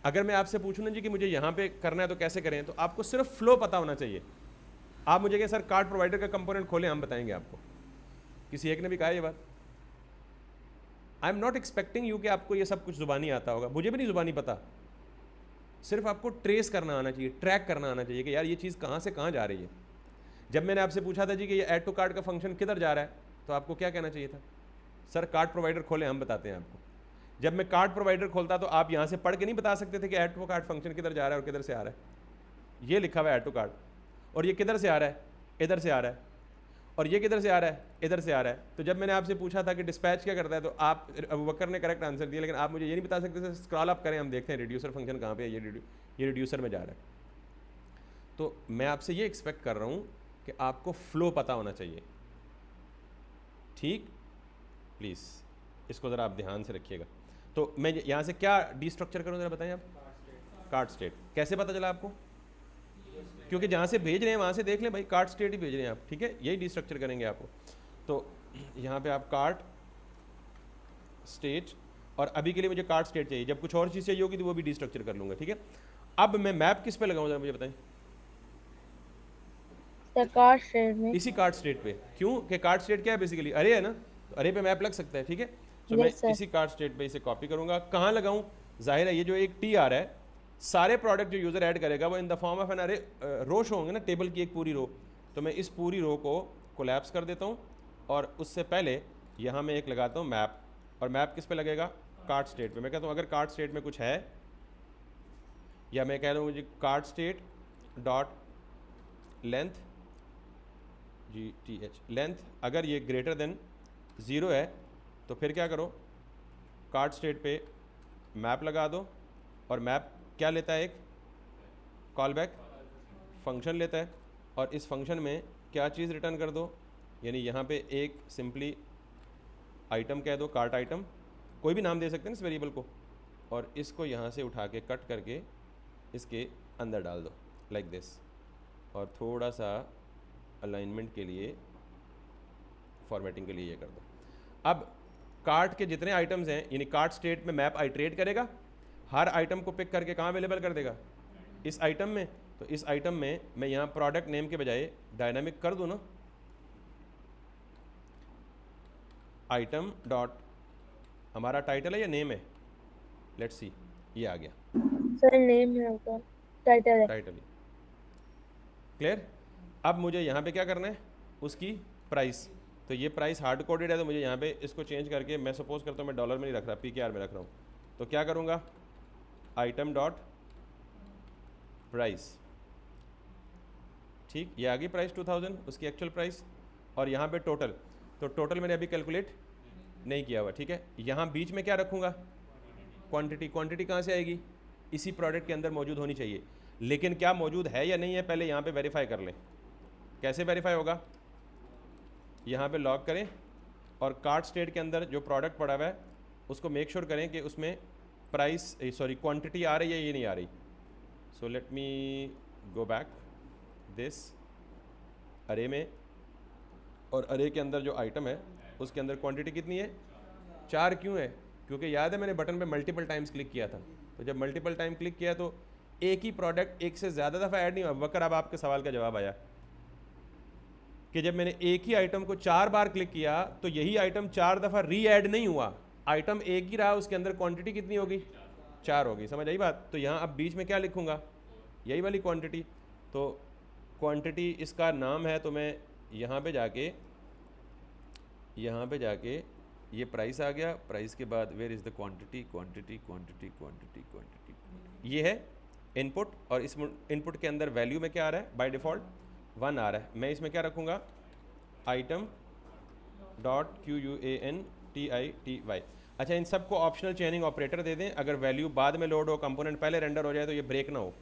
अगर मैं आपसे पूछूँ ना जी कि मुझे यहाँ पे करना है तो कैसे करें, तो आपको सिर्फ फ्लो पता होना चाहिए। आप मुझे कहें सर कार्ड प्रोवाइडर का कंपोनेंट खोलें, हम बताएंगे आपको। किसी एक ने भी कहा ये बात। I am not expecting you कि आपको ये सब कुछ ज़ुबानी आता होगा, मुझे भी नहीं ज़ुबानी पता। सिर्फ आपको ट्रेस करना आना चाहिए, ट्रैक करना आना चाहिए कि यार ये चीज़ कहाँ से कहाँ जा रही है। जब मैंने आपसे पूछा था जी कि ये ऐड टू कार्ड का फंक्शन किधर जा रहा है, तो आपको क्या कहना चाहिए था? सर कार्ड प्रोवाइडर खोलें, हम बताते हैं आपको। जब मैं कार्ड प्रोवाइडर खोलता तो आप यहाँ से पढ़ के नहीं बता सकते थे कि ऐड टू कार्ड फंक्शन किधर जा रहा है और किधर से आ रहा है। ये लिखा हुआ है ऐड टू कार्ड, और ये किधर से आ रहा है, इधर से आ रहा है, और ये किधर से आ रहा है, इधर से आ रहा है। तो जब मैंने आपसे पूछा था कि डिस्पैच क्या करता है, तो आप अबू बकर ने करेक्ट आंसर दिया, लेकिन आप मुझे ये नहीं बता सकते थे स्क्रॉल अप करें हम देखते हैं रिड्यूसर फंक्शन कहाँ पे है, ये रिड्यूसर में जा रहा है। तो मैं आपसे ये एक्सपेक्ट कर रहा हूँ कि आपको फ्लो पता होना चाहिए, ठीक? प्लीज़ इसको ज़रा आप ध्यान से रखिएगा। तो मैं यहाँ से क्या डिस्ट्रक्चर करूँ ज़रा बताएं आप? कार्ड स्टेट कैसे पता चला आपको? क्योंकि जहाँ से भेज रहे हैं वहाँ से देख लें भाई, कार्ड स्टेट ही भेज रहे हैं आप, ठीक है, यही डिस्ट्रक्चर करेंगे आपको। तो यहाँ पे आप कार्ड स्टेट, और अभी के लिए मुझे कार्ड स्टेट चाहिए, जब कुछ और चीज़ चाहिए होगी तो वो भी डिस्ट्रक्चर कर लूँगा, ठीक है। अब मैं मैप किस पे लगाऊँ ज़रा मुझे बताएं? कार्ड स्टेट में। इसी कार्ड स्टेट पे। क्यों कि कार्ड स्टेट क्या है बेसिकली, अरे है ना, तो अरे पे मैप लग सकता है, ठीक है। तो मैं इसी कार्ड स्टेट पे इसे कॉपी करूँगा। कहाँ लगाऊँ? जाहिर है ये जो एक टी आ रहा है, सारे प्रोडक्ट जो यूज़र ऐड करेगा वो in the form of an array row show होंगे ना, टेबल की एक पूरी रो। तो मैं इस पूरी रो को कोलैप्स कर देता हूँ, और उससे पहले यहाँ मैं एक लगाता हूँ मैप, और मैप किस पे लगेगा? कार्ड स्टेट पे। मैं कहता हूँ अगर कार्ड स्टेट में कुछ है, या मैं कह रहा हूँ मुझे card state dot length GTH length, अगर ये ग्रेटर देन 0 है तो फिर क्या करो, कार्ड स्टेट पे मैप लगा दो, और मैप क्या लेता है? एक कॉल बैक फंक्शन लेता है, और इस फंक्शन में क्या चीज़ रिटर्न कर दो, यानी यहाँ पे एक सिंपली आइटम कह दो, कार्ट आइटम, कोई भी नाम दे सकते हैं इस वेरिएबल को, और इसको यहाँ से उठा के कट करके इसके अंदर डाल दो लाइक दिस, और थोड़ा सा अलाइनमेंट के लिए फॉर्मेटिंग के लिए ये कर दो। अब कार्ट के जितने आइटम्स हैं, यानी कार्ट स्टेट में मैप आइट्रेट करेगा, हर आइटम को पिक करके कहाँ अवेलेबल कर देगा, इस आइटम में। तो इस आइटम में मैं यहाँ प्रोडक्ट नेम के बजाय डायनामिक कर दूँ ना, आइटम डॉट, हमारा टाइटल है या नेम है, लेट्स सी, ये आ गया सर नेम है ऊपर, टाइटल है। टाइटल ही क्लियर। अब मुझे यहाँ पे क्या करना है, उसकी प्राइस। तो ये प्राइस हार्ड कोडेड है, तो मुझे यहाँ पे इसको चेंज करके, मैं सपोज करता हूँ मैं डॉलर में नहीं रख रहा, PKR में रख रहा हूँ। तो क्या करूँगा, आइटम डॉट प्राइस, ठीक, ये आ गई प्राइस 2000, उसकी एक्चुअल प्राइस। और यहाँ पे टोटल, तो टोटल मैंने अभी कैलकुलेट नहीं किया हुआ, ठीक है। यहाँ बीच में क्या रखूँगा, क्वांटिटी। क्वांटिटी कहाँ से आएगी, इसी प्रोडक्ट के अंदर मौजूद होनी चाहिए। लेकिन क्या मौजूद है या नहीं है, पहले यहाँ पे वेरीफाई कर लें। कैसे वेरीफाई होगा, यहाँ पे लॉग करें और कार्ट स्टेट के अंदर जो प्रोडक्ट पड़ा हुआ है उसको मेक श्योर करें कि उसमें प्राइस, सॉरी, क्वांटिटी आ रही है, ये नहीं आ रही। So let me go back this अरे में, और अरे के अंदर जो आइटम है उसके अंदर क्वांटिटी कितनी है, 4। क्यों है, क्योंकि याद है मैंने बटन पे मल्टीपल टाइम्स क्लिक किया था। तो जब मल्टीपल टाइम क्लिक किया तो एक ही प्रोडक्ट एक से ज़्यादा दफ़ा ऐड नहीं हुआ। वकर अब आपके सवाल का जवाब आया कि जब मैंने एक ही आइटम को 4 बार क्लिक किया तो यही आइटम 4 दफ़ा री ऐड नहीं हुआ, आइटम एक ही रहा, उसके अंदर क्वांटिटी कितनी होगी, 4 होगी। समझ आई बात। तो यहाँ अब बीच में क्या लिखूँगा, यही वाली क्वांटिटी। तो क्वांटिटी इसका नाम है, तो मैं यहाँ पे जाके ये प्राइस आ गया। प्राइस के बाद where is the quantity, quantity quantity quantity quantity, ये है इनपुट। और इस इनपुट के अंदर वैल्यू में क्या आ रहा है, बाय डिफ़ॉल्ट 1 आ रहा है। मैं इसमें क्या रखूँगा, आइटम डॉट QUANTITY। अच्छा, इन सबको ऑप्शनल चेनिंग ऑपरेटर दे दें, अगर वैल्यू बाद में लोड हो, कंपोनेंट पहले रेंडर हो जाए तो ये ब्रेक ना हो।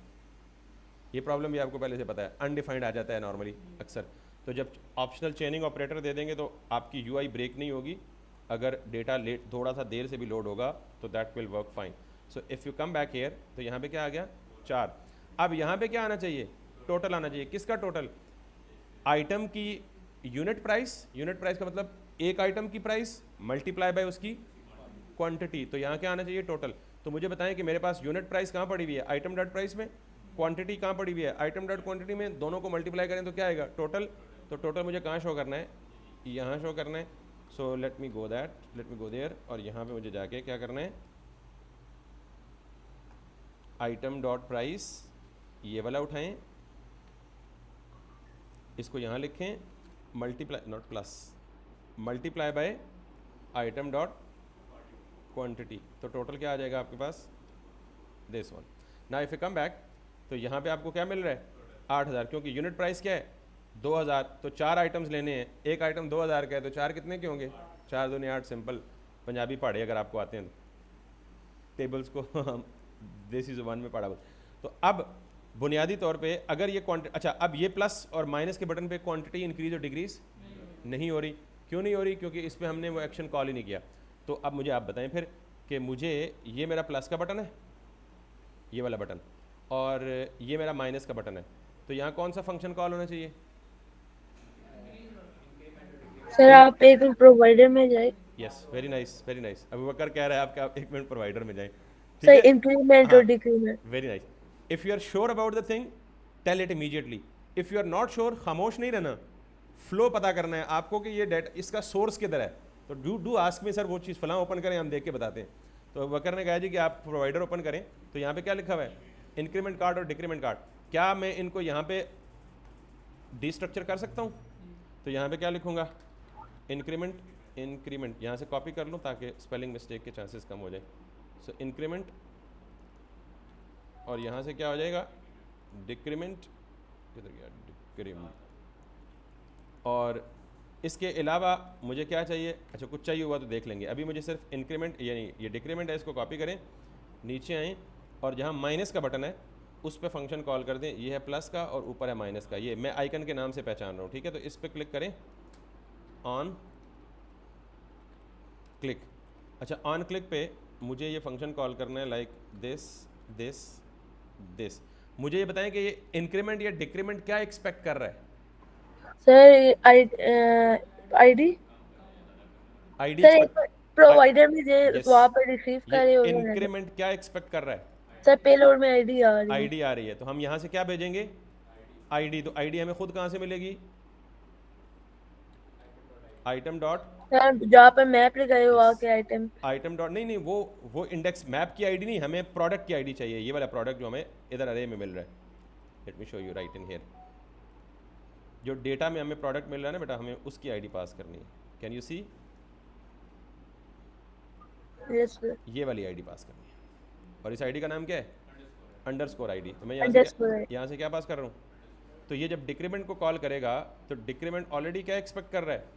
ये प्रॉब्लम भी आपको पहले से पता है, अनडिफाइंड आ जाता है नॉर्मली अक्सर। तो जब ऑप्शनल चेनिंग ऑपरेटर दे देंगे तो आपकी UI ब्रेक नहीं होगी। अगर डेटा लेट, थोड़ा सा देर से भी लोड होगा तो that will work fine. So if you come back here, तो यहाँ पे क्या आ गया, 4। अब यहाँ पे क्या आना चाहिए, टोटल आना चाहिए। किसका टोटल, आइटम की यूनिट प्राइस। यूनिट प्राइस का मतलब एक आइटम की प्राइस मल्टीप्लाई बाय उसकी क्वांटिटी। तो यहाँ क्या आना चाहिए, टोटल। तो मुझे बताएं कि मेरे पास यूनिट प्राइस कहाँ पड़ी हुई है, आइटम डॉट प्राइस में, क्वांटिटी कहाँ पड़ी हुई है, आइटम डॉट क्वांटिटी में। दोनों को मल्टीप्लाई करें तो क्या आएगा, टोटल। तो टोटल मुझे कहाँ शो करना है, यहाँ शो करना है। So let me go there, और यहाँ पे मुझे जाके क्या करना है, आइटम डॉट प्राइस, ये वाला उठाएं, इसको यहाँ लिखें, multiply, not plus, multiply by item dot quantity. तो टोटल क्या आ जाएगा आपके पास, this one. Now if you come back, तो यहाँ पे आपको क्या मिल रहा है, 8000, क्योंकि यूनिट प्राइस क्या है, 2000। तो 4 आइटम्स लेने हैं, एक आइटम 2000 का है, तो 4 कितने के होंगे, 4 दूनी 8। सिंपल पंजाबी पढ़े अगर आपको आते हैं तो, टेबल्स को हम देसी जुबान में पढ़ा। तो अब बुनियादी तौर पे अगर ये क्वांटिटी, अच्छा, अब ये प्लस और माइनस के बटन पे क्वांटिटी इंक्रीज और डिक्रीज नहीं हो रही। क्यों नहीं हो रही, क्योंकि इस पर हमने वो एक्शन कॉल ही नहीं किया। तो अब मुझे आप बताएं फिर कि मुझे, ये मेरा प्लस का बटन है, ये वाला बटन, और ये मेरा माइनस का बटन है, तो यहाँ कौन सा फंक्शन कॉल होना चाहिए, सर आप एक मिनट प्रोवाइडर में जाए। Yes, very nice very nice. Abu Bakar कह रहा है आपका, आप 1 मिनट प्रोवाइडर में जाएं, ठीक सर है। इंक्रीमेंट और हाँ, decrement. Very nice. If you are sure about the thing, tell it immediately. If you are not sure, खामोश नहीं रहना, फ्लो पता करना है आपको कि ये डेटा, इसका सोर्स किधर है। तो डू आस्क मी सर, वो चीज़ फलां ओपन करें, हम देख के बताते हैं। तो बकर ने कहा जी कि आप प्रोवाइडर ओपन करें। तो यहाँ पे क्या लिखा हुआ है, इंक्रीमेंट कार्ड और डिक्रीमेंट कार्ड। क्या मैं इनको यहाँ पे डिस्ट्रक्चर कर सकता हूँ, तो यहाँ पे क्या लिखूँगा, इंक्रीमेंट, इंक्रीमेंट, यहाँ से कॉपी कर लूँ ताकि स्पेलिंग मिस्टेक के चांसेस कम हो जाए। सो इंक्रीमेंट, और यहाँ से क्या हो जाएगा, डिक्रीमेंट, किधर गया डिक्रीमेंट। और इसके अलावा मुझे क्या चाहिए, अच्छा कुछ चाहिए हुआ तो देख लेंगे। अभी मुझे सिर्फ इंक्रीमेंट, यानी ये डिक्रीमेंट है, इसको कॉपी करें, नीचे आएँ, और जहाँ माइनस का बटन है उस पर फंक्शन कॉल कर दें। ये है प्लस का और ऊपर है माइनस का, ये मैं आइकन के नाम से पहचान रहा हूँ, ठीक है। तो इस पर क्लिक करें, ऑन क्लिक। अच्छा, ऑन क्लिक पे मुझे ये फंक्शन कॉल करना है, लाइक दिस दिस दिस। मुझे ये बताएं कि ये इंक्रीमेंट या डिक्रीमेंट क्या एक्सपेक्ट कर रहा है, सर आईडी आईडी सर एक एक्सपेक्ट, प्रोवाइडर में जो यस, वहाँ पर रिसीव ये करे और इंक्रीमेंट क्या एक्सपेक्ट कर रहा है? सर पेलोड में आईडी आ रही है। आईडी आ रही है, तो हम यहाँ से क्या भेजेंगे? आईडी। तो आईडी हमें खुद कहाँ से मिलेगी? आइटम डॉट, सर जहाँ पर मैप लगाए यस, वहाँ के आइटम। आइटम डॉट, नहीं नहीं, वो इंडेक्स मैप की आईडी नहीं, हमें प्रोडक्ट की आईडी चाहिए, ये वाला प्रोडक्ट जो हमें इधर अरे में मिल रहा है। Let me show you right in here. जो डेटा में हमें प्रोडक्ट मिल रहा है ना बेटा, हमें उसकी आईडी पास करनी है। Can you see? Yes sir. ये वाली आईडी पास करनी है, और इस आईडी का नाम क्या है? Underscore ID. तो मैं अंडरस्कोर। यहाँ से क्या पास कर रहा हूँ? तो ये जब डिक्रीमेंट को कॉल करेगा तो डिक्रीमेंट ऑलरेडी क्या एक्सपेक्ट कर रहा है?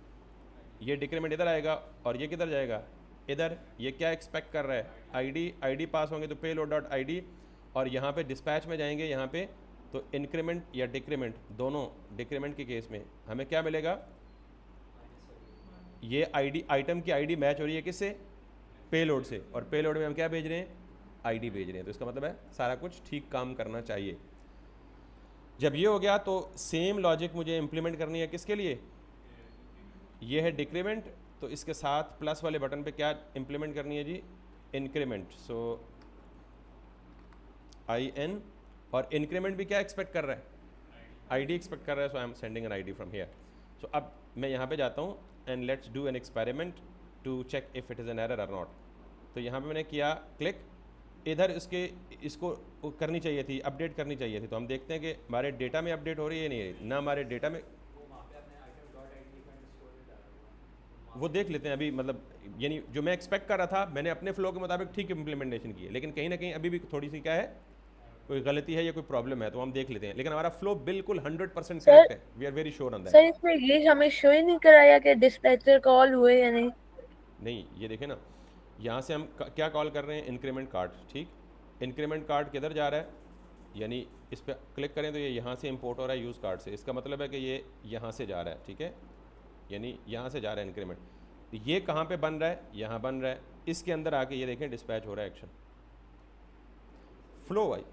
ये डिक्रीमेंट इधर आएगा और ये किधर जाएगा? इधर। ये क्या एक्सपेक्ट कर रहा है? आईडी। आईडी पास होंगे तो पे लोड डॉट आईडी, और यहाँ पे डिस्पैच में जाएंगे यहाँ पे, तो इंक्रीमेंट या डिक्रीमेंट, दोनों डिक्रीमेंट के केस में हमें क्या मिलेगा? ये आईडी, आइटम की आईडी मैच हो रही है किससे? पेलोड से, और पेलोड में हम क्या भेज रहे हैं? आईडी भेज रहे हैं। तो इसका मतलब है सारा कुछ ठीक काम करना चाहिए। जब ये हो गया तो सेम लॉजिक मुझे इंप्लीमेंट करनी है किसके लिए? ये है डिक्रीमेंट, तो इसके साथ प्लस वाले बटन पे क्या इंप्लीमेंट करनी है जी? इंक्रीमेंट। सो आई एन, और इंक्रीमेंट भी क्या एक्सपेक्ट कर रहा है? आईडी एक्सपेक्ट कर रहा है, so I am sending an ID from here. So अब मैं यहाँ पे जाता हूँ and let's do an experiment to check if it is an error और नॉट। तो यहाँ पे मैंने किया क्लिक, इधर इसको करनी चाहिए थी, अपडेट करनी चाहिए थी। तो हम देखते हैं कि हमारे डेटा में अपडेट हो रही है नहीं, ना हमारे डेटा में। वो देख लेते हैं अभी, मतलब यानी जो मैं एक्सपेक्ट कर रहा था मैंने अपने फ्लो के मुताबिक ठीक इम्प्लीमेंटेशन की है, लेकिन कहीं ना कहीं अभी भी थोड़ी सी क्या है, कोई गलती है या कोई प्रॉब्लम है, तो हम देख लेते हैं। लेकिन हमारा फ्लो बिल्कुल 100% सर करेक्ट है, we are very sure on that. Sir इसमें ये हमें शो ही नहीं कराया कि डिस्पैचर कॉल हुए या नहीं। नहीं, ये देखें ना, यहाँ से हम क्या कॉल कर रहे हैं? Increment card. ठीक, इंक्रीमेंट कार्ड किधर जा रहा है? यानी इस पर क्लिक करें तो ये यहाँ से इंपोर्ट हो रहा है यूज़ कार्ड से। इसका मतलब है कि ये यहाँ से जा रहा है, ठीक है, यानी यहाँ से जा रहा है इंक्रीमेंट। तो ये कहाँ पे बन रहा है? यहाँ बन रहा है। इसके अंदर आके ये देखें डिस्पैच हो रहा है एक्शन फ्लो। भाई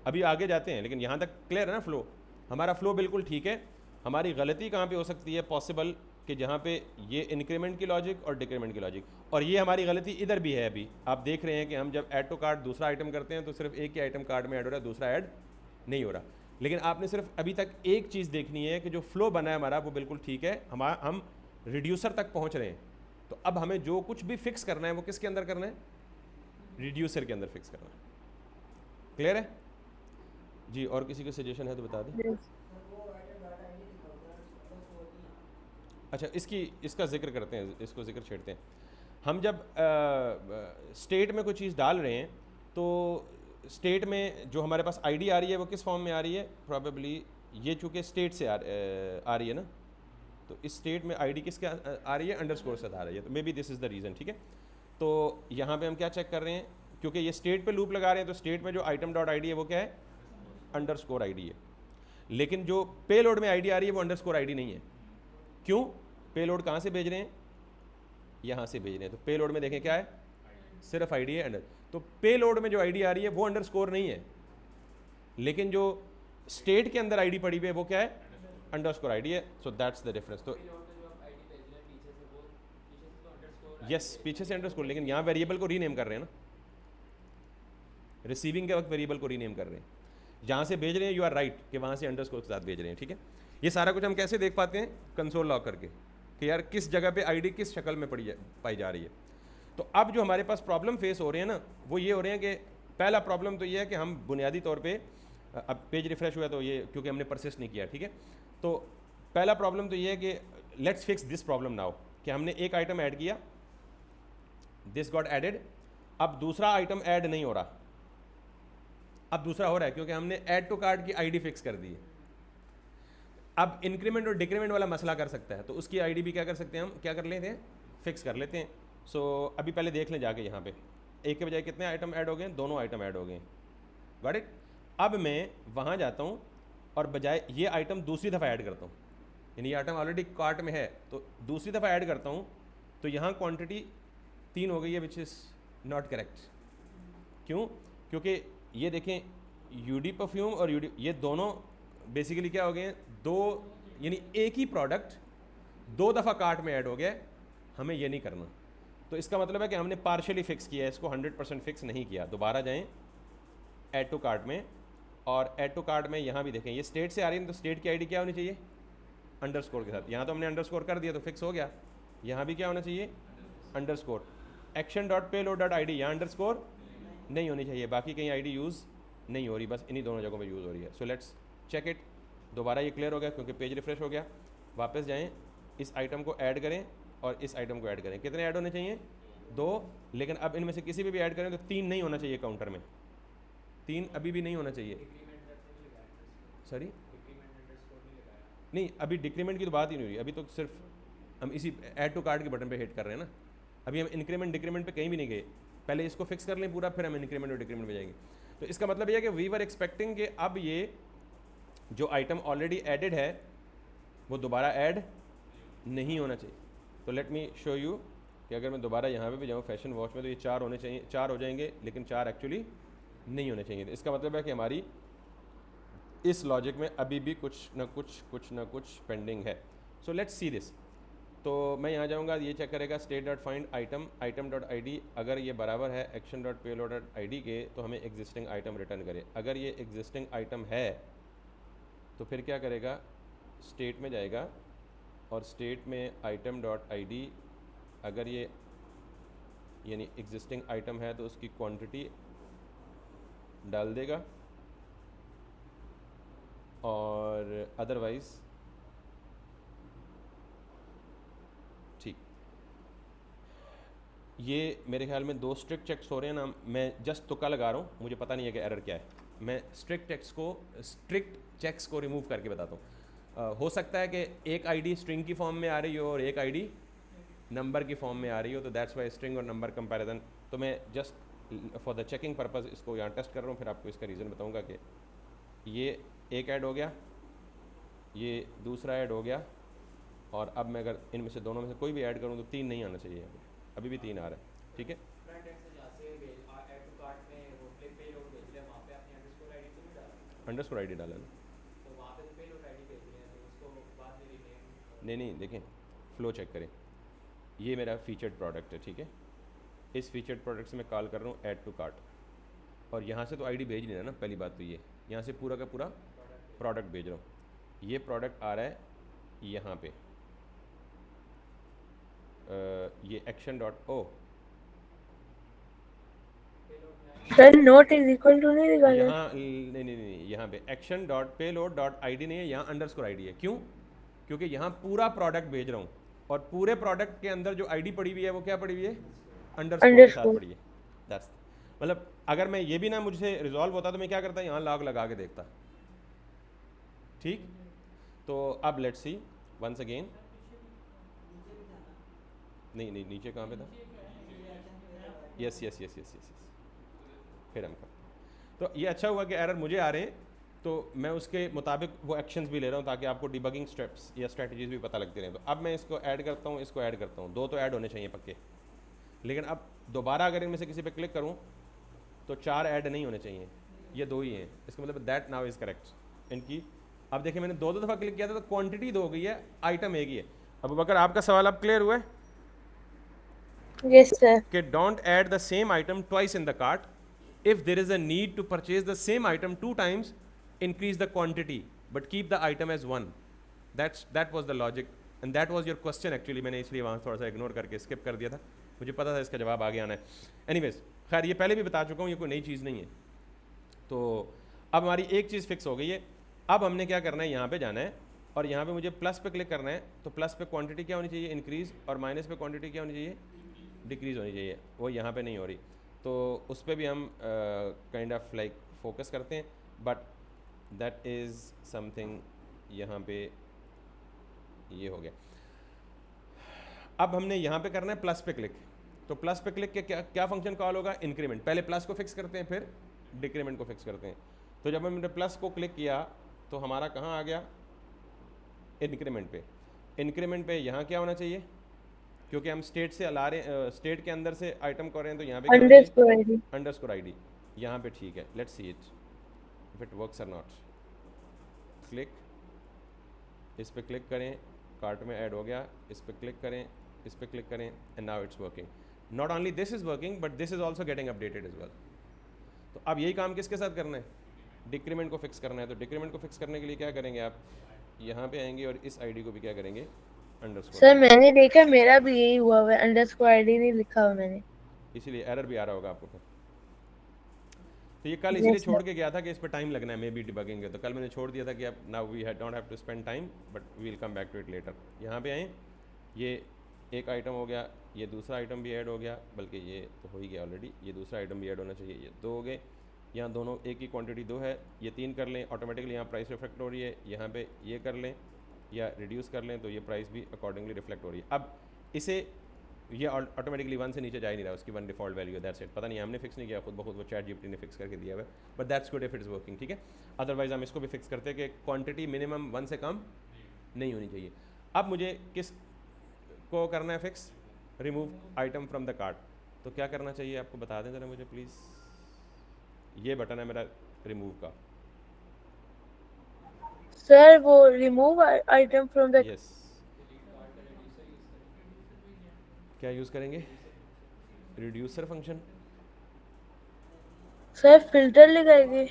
अभी आगे जाते हैं, लेकिन यहाँ तक क्लियर है ना फ्लो? हमारा फ्लो बिल्कुल ठीक है। हमारी गलती कहाँ पे हो सकती है पॉसिबल, कि जहाँ पे ये इंक्रीमेंट की लॉजिक और डिक्रीमेंट की लॉजिक, और ये हमारी गलती इधर भी है। अभी आप देख रहे हैं कि हम जब ऐड टू कार्ट दूसरा आइटम करते हैं तो सिर्फ एक ही आइटम कार्ट में ऐड हो रहा है, दूसरा ऐड नहीं हो रहा। लेकिन आपने सिर्फ अभी तक एक चीज़ देखनी है कि जो फ्लो बना है हमारा वो बिल्कुल ठीक है, हम रिड्यूसर तक पहुँच रहे हैं। तो अब हमें जो कुछ भी फिक्स करना है वो किसके अंदर करना है? रिड्यूसर के अंदर फिक्स करना है। क्लियर है जी? और किसी को सजेशन है तो बता दें। अच्छा, इसका जिक्र करते हैं, इसको जिक्र छेड़ते हैं। हम जब स्टेट में कोई चीज़ डाल रहे हैं तो स्टेट में जो हमारे पास आईडी आ रही है वो किस फॉर्म में आ रही है? प्रॉबेबली ये चूँकि स्टेट से आ रही है ना, तो इस स्टेट में आईडी किसके आ रही है? अंडरस्कोर से आ रही है। तो may be this is the reason. ठीक है, तो यहाँ पे हम क्या चेक कर रहे हैं? क्योंकि ये स्टेट पे लूप लगा रहे हैं तो स्टेट में जो आइटम डॉट आईडी है वो क्या है? अंडरस्कोर आईडी है। लेकिन जो पे लोड में आईडी आ रही है वो अंडरस्कोर आईडी नहीं है। क्यों? पे लोड कहाँ से भेज रहे हैं? यहाँ से भेज रहे हैं। तो पे लोड में देखें क्या है? सिर्फ आईडी है अंडर। तो पे लोड में जो आईडी आ रही है वो अंडरस्कोर नहीं है, लेकिन जो स्टेट के अंदर आईडी पड़ी हुई है वो क्या है? अंडरस्कोर आईडी है। So that's the difference. तो यस, पीछे से अंडरस्कोर, लेकिन यहाँ वेरिएबल को रीनेम कर रहे हैं ना, रिसीविंग के वक्त वेरिएबल को रीनेम कर रहे हैं। जहाँ से भेज रहे हैं यू आर राइट कि वहाँ से अंडरस्कोर के साथ भेज रहे हैं। ठीक है, ये सारा कुछ हम कैसे देख पाते हैं? कंसोल लॉग करके कि यार किस जगह पे आईडी किस शक्ल में पाई जा रही है। तो अब जो हमारे पास प्रॉब्लम फेस हो रहे हैं ना, वो ये हो रहे हैं कि पहला प्रॉब्लम तो ये है कि हम बुनियादी तौर पे, अब पेज रिफ्रेश हुआ तो ये क्योंकि हमने परसिस्ट नहीं किया। ठीक है, तो पहला प्रॉब्लम तो ये है कि let's fix this problem now, कि हमने एक आइटम ऐड किया, दिस गॉट एडेड, अब दूसरा आइटम ऐड नहीं हो रहा, अब दूसरा हो रहा है क्योंकि हमने ऐड टू कार्ट की आईडी फिक्स कर दी है। अब इंक्रीमेंट और डिक्रीमेंट वाला मसला कर सकता है, तो उसकी आईडी भी क्या कर सकते हैं? हम क्या कर लेते हैं? फिक्स कर लेते हैं। सो अभी पहले देख लें जाके, यहाँ पे एक के बजाय कितने आइटम ऐड हो गए? दोनों आइटम ऐड हो गए। Got it? अब मैं वहाँ जाता हूँ और बजाय ये आइटम दूसरी दफ़ा ऐड करता हूँ, यानी ये आइटम ऑलरेडी कार्ट में है तो दूसरी दफ़ा ऐड करता हूँ, तो यहाँ क्वान्टिटी 3 हो गई है, विच इज़ नॉट करेक्ट। क्यों? क्योंकि ये देखें, यूडी परफ्यूम और यूडी, ये दोनों बेसिकली क्या हो गए हैं? दो, यानी एक ही प्रोडक्ट 2 दफ़ा कार्ट में ऐड हो गया, हमें ये नहीं करना। तो इसका मतलब है कि हमने पार्शियली फिक्स किया है, इसको 100% फिक्स नहीं किया। दोबारा जाएं ऐड टू कार्ट में, और ऐड टू कार्ट में यहाँ भी देखें ये स्टेट से आ रही है, तो स्टेट की आईडी क्या होनी चाहिए, अंडरस्कोर के साथ। यहाँ तो हमने अंडरस्कोर कर दिया तो फिक्स हो गया। यहाँ भी क्या होना चाहिए, underscore. Action dot payload dot I D, यहाँ अंडरस्कोर नहीं होनी चाहिए, बाकी कहीं आईडी यूज़ नहीं हो रही, बस इन्हीं दोनों जगहों पे यूज़ हो रही है। So let's check it. दोबारा ये क्लियर हो गया क्योंकि पेज रिफ्रेश हो गया। वापस जाएं, इस आइटम को ऐड करें और इस आइटम को ऐड करें। कितने ऐड होने चाहिए, 2, लेकिन अब इनमें से किसी भी ऐड करें तो 3 नहीं होना चाहिए काउंटर में, 3 अभी भी नहीं होना चाहिए। सॉरी नहीं, अभी डिक्रीमेंट की तो बात ही नहीं हुई, अभी तो सिर्फ हम इसी ऐड टू कार्ड के बटन पे हिट कर रहे हैं ना। अभी हम इंक्रीमेंट डिक्रीमेंट पे कहीं भी नहीं गए, पहले इसको फिक्स कर लें पूरा, फिर हम इंक्रीमेंट और डिक्रीमेंट पे जाएंगे। तो इसका मतलब यह है कि वी वर एक्सपेक्टिंग कि अब ये जो आइटम ऑलरेडी एडेड है वो दोबारा ऐड नहीं होना चाहिए। तो लेट मी शो यू कि अगर मैं दोबारा यहाँ पे भी जाऊँ फैशन वॉच में, तो ये 4 होने चाहिए, 4 हो जाएंगे, लेकिन 4 एक्चुअली नहीं होने चाहिए। तो इसका मतलब है कि हमारी इस लॉजिक में अभी भी कुछ ना कुछ पेंडिंग है। So let's see this. तो मैं यहाँ जाऊँगा, ये चेक करेगा state dot find item, item dot I D, अगर ये बराबर है action dot payload dot I D के, तो हमें एग्जिस्टिंग आइटम रिटर्न करे। अगर ये एग्जिस्टिंग आइटम है तो फिर क्या करेगा, स्टेट में जाएगा और स्टेट में आइटम डॉट आई डी, अगर ये यानी एग्जिस्टिंग आइटम है तो उसकी क्वांटिटी डाल देगा, और अदरवाइज़ ठीक। ये मेरे ख्याल में 2 स्ट्रिक्ट चेक्स हो रहे हैं ना, मैं जस्ट तुक्का लगा रहा हूँ, मुझे पता नहीं है कि एरर क्या है। मैं स्ट्रिक्ट चेक्स को रिमूव करके बताता हूँ। हो सकता है कि एक आईडी स्ट्रिंग की फॉर्म में आ रही हो और एक आईडी नंबर की फॉर्म में आ रही हो, तो दैट्स वाई स्ट्रिंग और नंबर कंपैरिजन। तो मैं just for the checking purpose इसको यहाँ टेस्ट कर रहा हूँ, फिर आपको इसका रीज़न बताऊँगा कि ये एक ऐड हो गया, ये दूसरा ऐड हो गया, और अब मैं अगर इनमें से दोनों में से कोई भी ऐड करूँ तो 3 नहीं आना चाहिए यहाँ पे, अभी भी 3 आ रहा है, ठीक है। अंडरस्कोर आईडी डाला ना, नहीं देखें, फ़्लो चेक करें। ये मेरा फीचर्ड प्रोडक्ट है, ठीक है। इस फीचर्ड प्रोडक्ट से मैं कॉल कर रहा हूँ ऐड टू कार्ट, और यहाँ से तो आईडी भेज नहीं रहा ना, पहली बात तो ये, यहाँ से पूरा का पूरा प्रोडक्ट भेज रहा हूँ। ये प्रोडक्ट आ रहा है यहाँ पे, ये action dot o, sir note is equal to नहीं दिखा रहा। यहाँ नहीं, यहाँ पे action dot payload dot I D नहीं है, यहाँ अंडरस्कोर आई डी है। क्यों, क्योंकि यहाँ पूरा प्रोडक्ट भेज रहा हूँ, और पूरे प्रोडक्ट के अंदर जो आईडी पड़ी हुई है वो क्या पड़ी हुई है, अंडरस्कोर के साथ पड़ी है। दैट्स मतलब अगर मैं ये भी ना मुझे रिजॉल्व होता तो मैं क्या करता, यहाँ लॉग लगा के देखता, ठीक। तो अब लेट्स सी वंस अगेन, नहीं नीचे कहाँ पे था, यस, फिर हम तो ये अच्छा हुआ कि एरर मुझे आ रहे हैं, तो मैं उसके मुताबिक वो एक्शंस भी ले रहा हूँ ताकि आपको डिबगिंग स्टेप्स या स्ट्रेटजीज भी पता लगती रहें। तो अब मैं इसको ऐड करता हूँ, इसको ऐड करता हूँ, 2 तो ऐड होने चाहिए पक्के, लेकिन अब दोबारा अगर इनमें से किसी पे क्लिक करूँ तो 4 ऐड नहीं होने चाहिए, ये 2 ही हैं। इसका मतलब दैट नाउ इज़ करेक्ट इनकी। अब देखिए मैंने 2 दफ़ा क्लिक किया था तो क्वांटिटी 2 हो गई है, आइटम एक ही है। अब बकर आपका सवाल अब क्लियर हुआ है? Yes sir. कि don't add the same item twice in the cart, if there is a need to purchase the same item 2 times, increase the quantity but keep the item as 1. That was the logic and that was your question actually. मैंने इसलिए वहाँ थोड़ा सा ignore करके skip कर दिया था, मुझे पता था इसका जवाब आगे आना है। एनीवेज खैर ये पहले भी बता चुका हूँ, ये कोई नई चीज़ नहीं है। तो अब हमारी एक चीज़ फिक्स हो गई है। अब हमने क्या करना है, यहाँ पे जाना है और यहाँ पे मुझे प्लस पे क्लिक करना है। तो प्लस पे क्वांटिटी क्या होनी चाहिए, इंक्रीज़, और माइनस पे क्वांटिटी क्या होनी चाहिए, डिक्रीज़ होनी चाहिए। वो यहाँ पे नहीं हो रही, तो उस पर भी हम काइंड ऑफ लाइक फोकस करते हैं, बट दैट इज़ समथिंग। यहाँ पे ये हो गया। अब हमने यहाँ पे करना है प्लस पे क्लिक। तो प्लस पे क्लिक के क्या फंक्शन कॉल होगा, इंक्रीमेंट। पहले प्लस को फिक्स करते हैं, फिर डिक्रीमेंट को फिक्स करते हैं। तो जब हमने प्लस को क्लिक किया तो हमारा कहाँ आ गया, इंक्रीमेंट पे। इंक्रीमेंट पे यहाँ क्या होना चाहिए, क्योंकि हम स्टेट से ला रहे, स्टेट के अंदर से आइटम कर रहे हैं, तो यहाँ पे अंडरस्कोर आईडी यहाँ पे ठीक है। Let's see it if it works और नॉट। क्लिक, इस पे क्लिक करें, कार्ट में ऐड हो गया। इस पे क्लिक करें, इस पर क्लिक करें and now it's working. Not only this is working but this is also getting updated is well. तो अब यही काम किसके साथ करना है? डिक्रीमेंट को फिक्स करना है. तो डिक्रीमेंट को फिक्स करने के लिए क्या करेंगे, आप यहाँ पे आएंगे और इस आईडी को भी क्या करेंगे, अंडरस्कोर सर करेंगे. मैंने देखा, मेरा भी यही हुआ हुआ है, अंडरस्कोर आईडी नहीं लिखा हुआ मैंने. इसीलिए एरर भी आ रहा होगा आपको फिर. तो ये कल इसीलिए यस छोड़ सर. के गया था कि इस पर टाइम लगना है मे बी डिबगिंग है. तो कल मैंने छोड़ दिया था कि अब now we don't have to spend time but we will come back to it later. यहाँ पे आए, ये एक आइटम हो गया, ये दूसरा आइटम भी ऐड हो गया, बल्कि ये तो हो ही गया ऑलरेडी, ये दूसरा आइटम भी ऐड होना चाहिए. ये दो हो गए, यहाँ दोनों एक ही क्वांटिटी दो है, ये तीन कर लें ऑटोमेटिकली. यहाँ प्राइस रिफ्लेक्ट हो रही है, यहाँ पे ये कर लें या रिड्यूस कर लें तो ये प्राइस भी अकॉर्डिंगली रिफ्लेक्ट हो रही है. अब इसे ये ऑटोमेटिकली वन से नीचे जा ही नहीं रहा, उसकी वन डिफॉल्ट वैल्यू है, दैट्स इट. पता नहीं हमने फिक्स नहीं किया खुद ब खुद, वो चैट जीपीटी ने फिक्स करके दिया हुआ है, but that's good if it is working. ठीक है, अदरवाइज हम इसको भी फिक्स करते हैं कि क्वांटिटी मिनिमम वन से कम नहीं होनी चाहिए. अब मुझे किस को करना है fix? Remove item from the cart. तो क्या करना चाहिए आपको बता दें ज़रा मुझे प्लीज़. ये बटन है मेरा रिमूव का. सर वो remove item from the. Yes, क्या यूज़ करेंगे? Reducer function. सर फिल्टर लगाएंगे.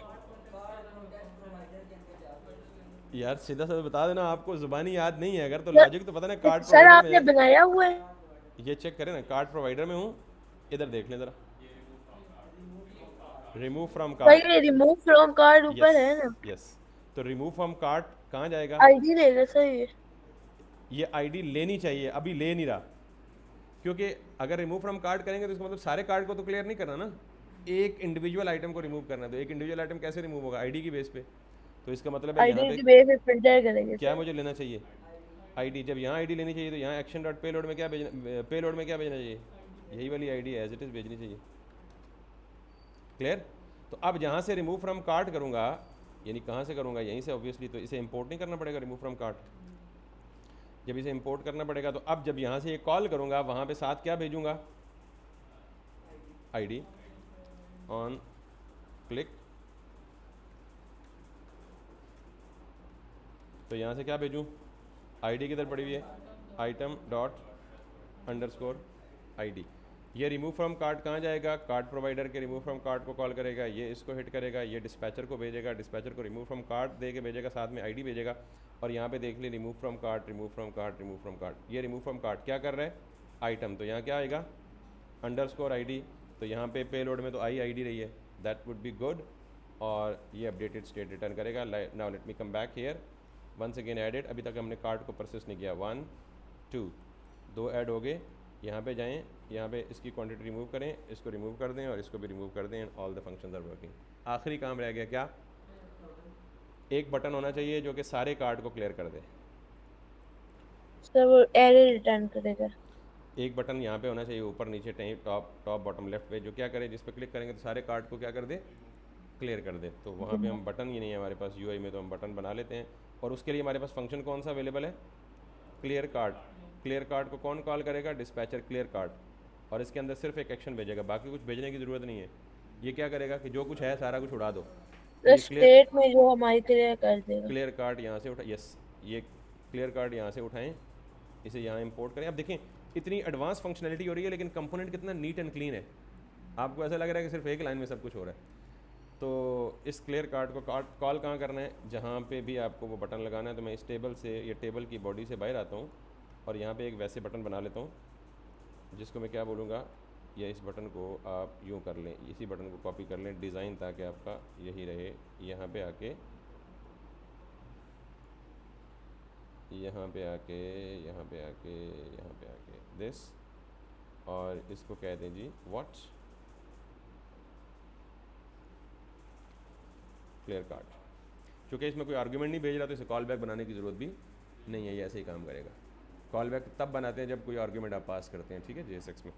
यार सीधा सा बता देना, आपको ज़ुबानी याद नहीं है अगर, तो सर, लॉजिक तो पता ना. कार्ड सर प्रोवाइडर आपने में बनाया हुआ है. ये चेक करें ना, कार्ड प्रोवाइडर में हूँ, इधर देख लें ज़रा. Remove from cart. सर ये रिमूव फ्रॉम कार्ड यस ऊपर है ना. यस. तो रिमूव फ्रॉम कार्ट कहाँ जाएगा? आईडी लेगा सर ये आईडी लेनी चाहिए, अभी ले नहीं रहा, क्योंकि अगर रिमूव फ्रॉम कार्ट करेंगे तो इसका मतलब सारे कार्ड को तो क्लियर नहीं करना ना, एक इंडिविजुअल आइटम को रिमूव करना है. तो एक इंडिविजुअल आइटम कैसे रिमूव होगा? आईडी की बेस पे. तो इसका मतलब है यहाँ आईडी पे की बेस पे फिल्टर करेंगे क्या सर. मुझे लेना चाहिए? आईडी. जब यहाँ आईडी लेनी चाहिए तो यहाँ एक्शन डॉट पे लोड में क्या भेजना, पे लोड में क्या भेजना चाहिए? यही वाली आईडी एज इट इज़ भेजनी चाहिए. क्लियर? तो अब जहाँ से रिमूव फ्रॉम कार्ट करूँगा, यानी कहाँ से करूँगा? यहीं से ऑब्वियसली. तो इसे इंपोर्ट नहीं करना पड़ेगा रिमूव फ्रॉम कार्ट. जब इसे इंपोर्ट करना पड़ेगा तो अब जब यहाँ से ये कॉल करूँगा वहाँ पे साथ क्या भेजूँगा? ID on click. तो यहाँ से क्या भेजूँ? आईडी किधर पड़ी हुई है? Item dot underscore ID. ये रिमूव फ्रॉम कार्ट कहाँ जाएगा? कार्ड प्रोवाइडर के रिमूव फ्रॉम कार्ट को कॉल करेगा, ये इसको हिट करेगा, ये डिस्पैचर को भेजेगा, डिस्पैचर को रिमूव फ्रॉम कार्ट दे के भेजेगा, साथ में आईडी भेजेगा. और यहाँ पे देख ली remove from cart, remove from cart, remove from cart. ये रिमूव फ्रॉम कार्ट क्या कर रहा है? आइटम. तो यहाँ क्या आएगा? Underscore ID. तो यहाँ पे पे लोड में तो आईडी रही है, दैट वुड बी गुड. और ये अपडेटेड स्टेट रिटर्न करेगा. Now let me come back here, once again added. अभी तक हमने कार्ड को प्रोसेस नहीं किया. 1 2 दो ऐड हो गए. यहाँ पे जाएं, यहाँ पे इसकी क्वांटिटी रिमूव करें, इसको रिमूव कर दें और इसको भी रिमूव कर दें. All the functions are working. आखिरी काम रह गया क्या? एक बटन होना चाहिए जो कि सारे कार्ड को क्लियर कर दे. सर वो एरर रिटर्न करेगा. एक बटन यहाँ पे होना चाहिए, ऊपर नीचे टॉप टॉप बॉटम लेफ्ट पे, जो क्या करे, जिस पे क्लिक करेंगे तो सारे कार्ड को क्या कर दे? क्लियर कर दे. तो वहाँ पे हम बटन ही नहीं है हमारे पास यूआई में, तो हम बटन बना लेते हैं. और उसके लिए हमारे पास फंक्शन कौन सा अवेलेबल है? Clear card. क्लियर कार्ड को कौन कॉल करेगा? Dispatcher clear card. और इसके अंदर सिर्फ एक एक्शन भेजेगा, बाकी कुछ भेजने की ज़रूरत नहीं है. ये क्या करेगा कि जो कुछ है सारा कुछ उड़ा दो. तो ये स्टेट में जो हमारी क्लियर कर देगा. क्लियर कार्ड यहाँ से उठा. यस, ये क्लियर कार्ड यहाँ से उठाएं, इसे यहाँ इंपोर्ट करें. अब देखें इतनी एडवांस फंक्शनैलिटी हो रही है, लेकिन कंपोनेंट कितना नीट एंड क्लीन है. आपको ऐसा लग रहा है कि सिर्फ एक लाइन में सब कुछ हो रहा है. तो इस क्लियर कार्ड को कॉल कहाँ करना है? जहाँ पे भी आपको वो बटन लगाना है. तो मैं इस टेबल से, ये टेबल की बॉडी से बाहर आता हूँ और यहाँ पे एक वैसे बटन बना लेता हूँ जिसको मैं क्या बोलूँगा, या इस बटन को आप यूँ कर लें, इसी बटन को कॉपी कर लें डिज़ाइन, ताकि आपका यही रहे. यहाँ पे आके, यहाँ पे आके, यहाँ पे आके, यहाँ पे आके दिस, और इसको कह दें जी व्हाट क्लियर कार्ड. क्योंकि इसमें कोई आर्गुमेंट नहीं भेज रहा तो इसे कॉल बैक बनाने की ज़रूरत भी नहीं है, ये ऐसे ही काम करेगा. कॉल बैक तब बनाते हैं जब कोई आर्गुमेंट आप पास करते हैं, ठीक है, JSX में.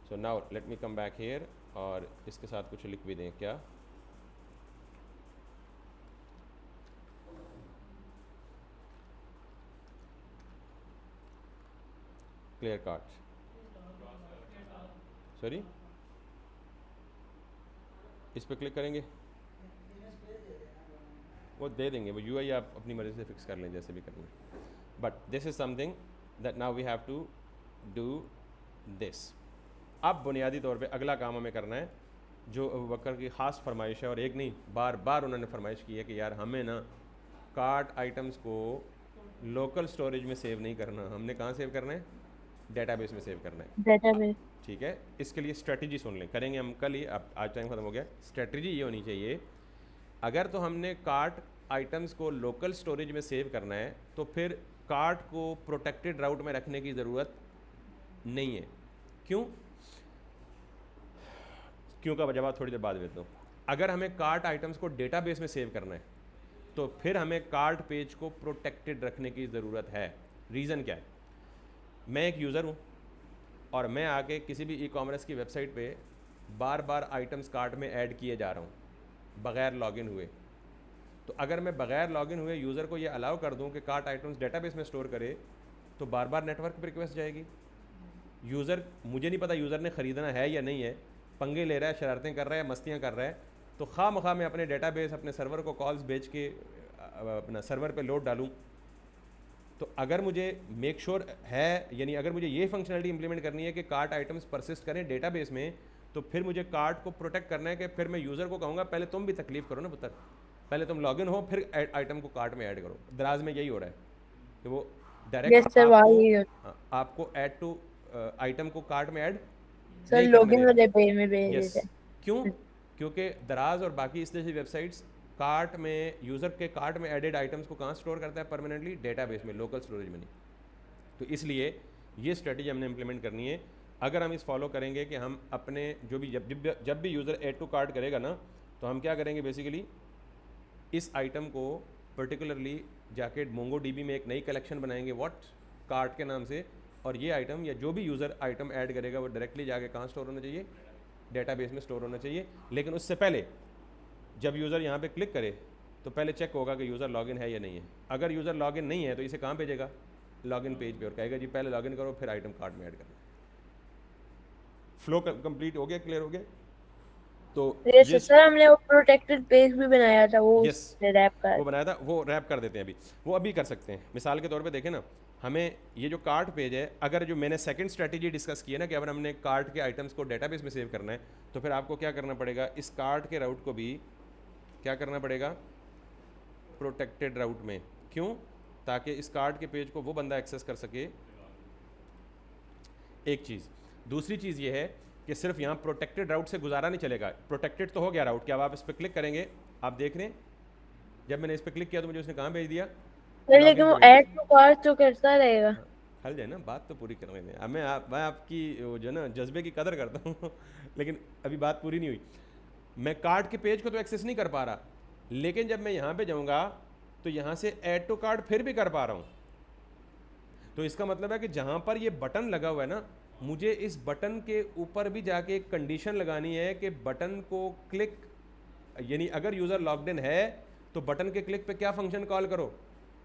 So now let me come back here और इसके साथ कुछ लिख भी दें. क्या? Clear card. सॉरी, इस पर क्लिक करेंगे, वो दे देंगे. वो यूआई आप अपनी मर्ज़ी से फिक्स कर लें, जैसे भी करना है. But this is something that now we have to do this. अब बुनियादी तौर पे अगला काम हमें करना है जो अबू बकर की ख़ास फरमाइश है, और एक नहीं बार बार उन्होंने फरमाइश की है कि यार हमें ना कार्ट आइटम्स को लोकल स्टोरेज में सेव नहीं करना, हमने कहाँ सेव करना है, डेटाबेस में सेव करना है। डेटाबेस। ठीक है, इसके लिए स्ट्रेटजी सुन लें, करेंगे हम कल ही, अब आज टाइम ख़त्म हो गया। स्ट्रेटजी ये होनी चाहिए, अगर तो हमने कार्ट आइटम्स को लोकल स्टोरेज में सेव करना है तो फिर कार्ट को प्रोटेक्टेड राउट में रखने की ज़रूरत नहीं है। क्यों? क्यों का जवाब थोड़ी देर बाद देता हूँ। अगर हमें कार्ट आइटम्स को डेटाबेस में सेव करना है तो फिर हमें कार्ट पेज को प्रोटेक्टेड रखने की ज़रूरत है। रीज़न क्या है? मैं एक यूज़र हूँ और मैं आके किसी भी ई कॉमर्स की वेबसाइट पे बार बार आइटम्स कार्ट में ऐड किए जा रहा हूँ बग़ैर लॉगिन हुए। तो अगर मैं बग़ैर लॉगिन हुए यूज़र को ये अलाउ कर दूँ कि कार्ट आइटम्स डेटाबेस में स्टोर करे तो बार बार नेटवर्क पर रिक्वेस्ट जाएगी। यूज़र, मुझे नहीं पता यूज़र ने ख़रीदना है या नहीं है, पंगे ले रहा है, शरारतें कर रहा है, मस्तियाँ कर रहा है, तो खामखा मैं अपने डेटाबेस अपने सर्वर को कॉल्स भेज के अपना सर्वर पे लोड डालूँ। तो अगर मुझे मेक श्योर है, यानी अगर मुझे ये फंक्शनलिटी इंप्लीमेंट करनी है कि कार्ट आइटम्स परसिस्ट करें डेटाबेस में, तो फिर मुझे कार्ट को प्रोटेक्ट करना है कि फिर मैं यूज़र को कहूँगा पहले तुम भी तकलीफ़ करो ना पुत्र, पहले तुम लॉगिन हो फिर आइटम को कार्ट में ऐड करो। दराज में यही हो रहा है कि वो यस डायरेक्ट सर, आपको वही आपको ऐड टू आइटम को कार्ट में ऐड सर नहीं करने लॉगिन दे रहा। वाले पेज में भेज यस, देते हैं। क्यों? क्योंकि दराज और बाकी इस जैसी वेबसाइट्स कार्ट में, यूज़र के कार्ट में एडेड आइटम्स को कहाँ स्टोर करता है परमानेंटली, डेटाबेस में, लोकल स्टोरेज में नहीं। तो इसलिए ये स्ट्रेटजी हमने इंप्लीमेंट करनी है। अगर हम इस फॉलो करेंगे कि हम अपने जो भी जब भी यूज़र ऐड टू कार्ट करेगा ना, तो हम क्या करेंगे बेसिकली, इस आइटम को पर्टिकुलरली जाके मोंगो डीबी में एक नई कलेक्शन बनाएंगे व्हाट कार्ट के नाम से, और ये आइटम या जो भी यूज़र आइटम ऐड करेगा वो डायरेक्टली जाके कहाँ स्टोर होना चाहिए, डेटाबेस में स्टोर होना चाहिए। लेकिन उससे पहले जब यूज़र यहाँ पे क्लिक करे तो पहले चेक होगा कि यूज़र लॉगिन है या नहीं है। अगर यूज़र लॉगिन नहीं है तो इसे कहाँ भेजेगा, लॉगिन पेज पे, और कहेगा जी पहले लॉगिन करो फिर आइटम कार्ट में ऐड करना। फ्लो कंप्लीट हो गया, क्लियर हो गया? तो यस ये सर, हमने वो प्रोटेक्टेड पेज भी बनाया था, वो यस, उससे रैप कर। वो बनाया था, वो रैप कर देते हैं अभी, वो अभी कर सकते हैं। मिसाल के तौर पे देखें ना, हमें ये जो कार्ट पेज है, अगर जो मैंने सेकंड स्ट्रेटजी डिस्कस की है ना कि अगर हमने कार्ट के आइटम्स को डेटाबेस में सेव करना है तो फिर आपको क्या करना पड़ेगा, इस कार्ट के राउट को भी क्या करना पड़ेगा, प्रोटेक्टेड राउट में। क्यों? ताकि इस कार्ट के पेज को वो बंदा एक्सेस कर सके, एक चीज़। दूसरी चीज़ ये है कि सिर्फ यहाँ प्रोटेक्टेड राउट से गुजारा नहीं चलेगा। प्रोटेक्टेड तो हो गया राउट, क्या अब आप इस पर क्लिक करेंगे, आप देख रहे हैं जब मैंने इस पर क्लिक किया तो मुझे उसने कहाँ भेज दिया, सर लेकिन लॉगिन वो पे भेज ऐड दिया। टू कार्ट तो करता रहेगा। हाँ, हल जाए ना, बात तो पूरी करने दें। अब मैं आपकी वो जो ना जज्बे की कदर करता हूँ लेकिन अभी बात पूरी नहीं हुई। मैं कार्ट के पेज को तो एक्सेस नहीं कर पा रहा, लेकिन जब मैं यहाँ पे जाऊँगा तो यहाँ से ऐड टू कार्ट फिर भी कर पा रहा हूँ। तो इसका मतलब है कि जहाँ पर ये बटन लगा हुआ है ना, मुझे इस बटन के ऊपर भी जाके एक कंडीशन लगानी है कि बटन को क्लिक, यानी अगर यूज़र लॉग्ड इन है तो बटन के क्लिक पे क्या फंक्शन कॉल करो,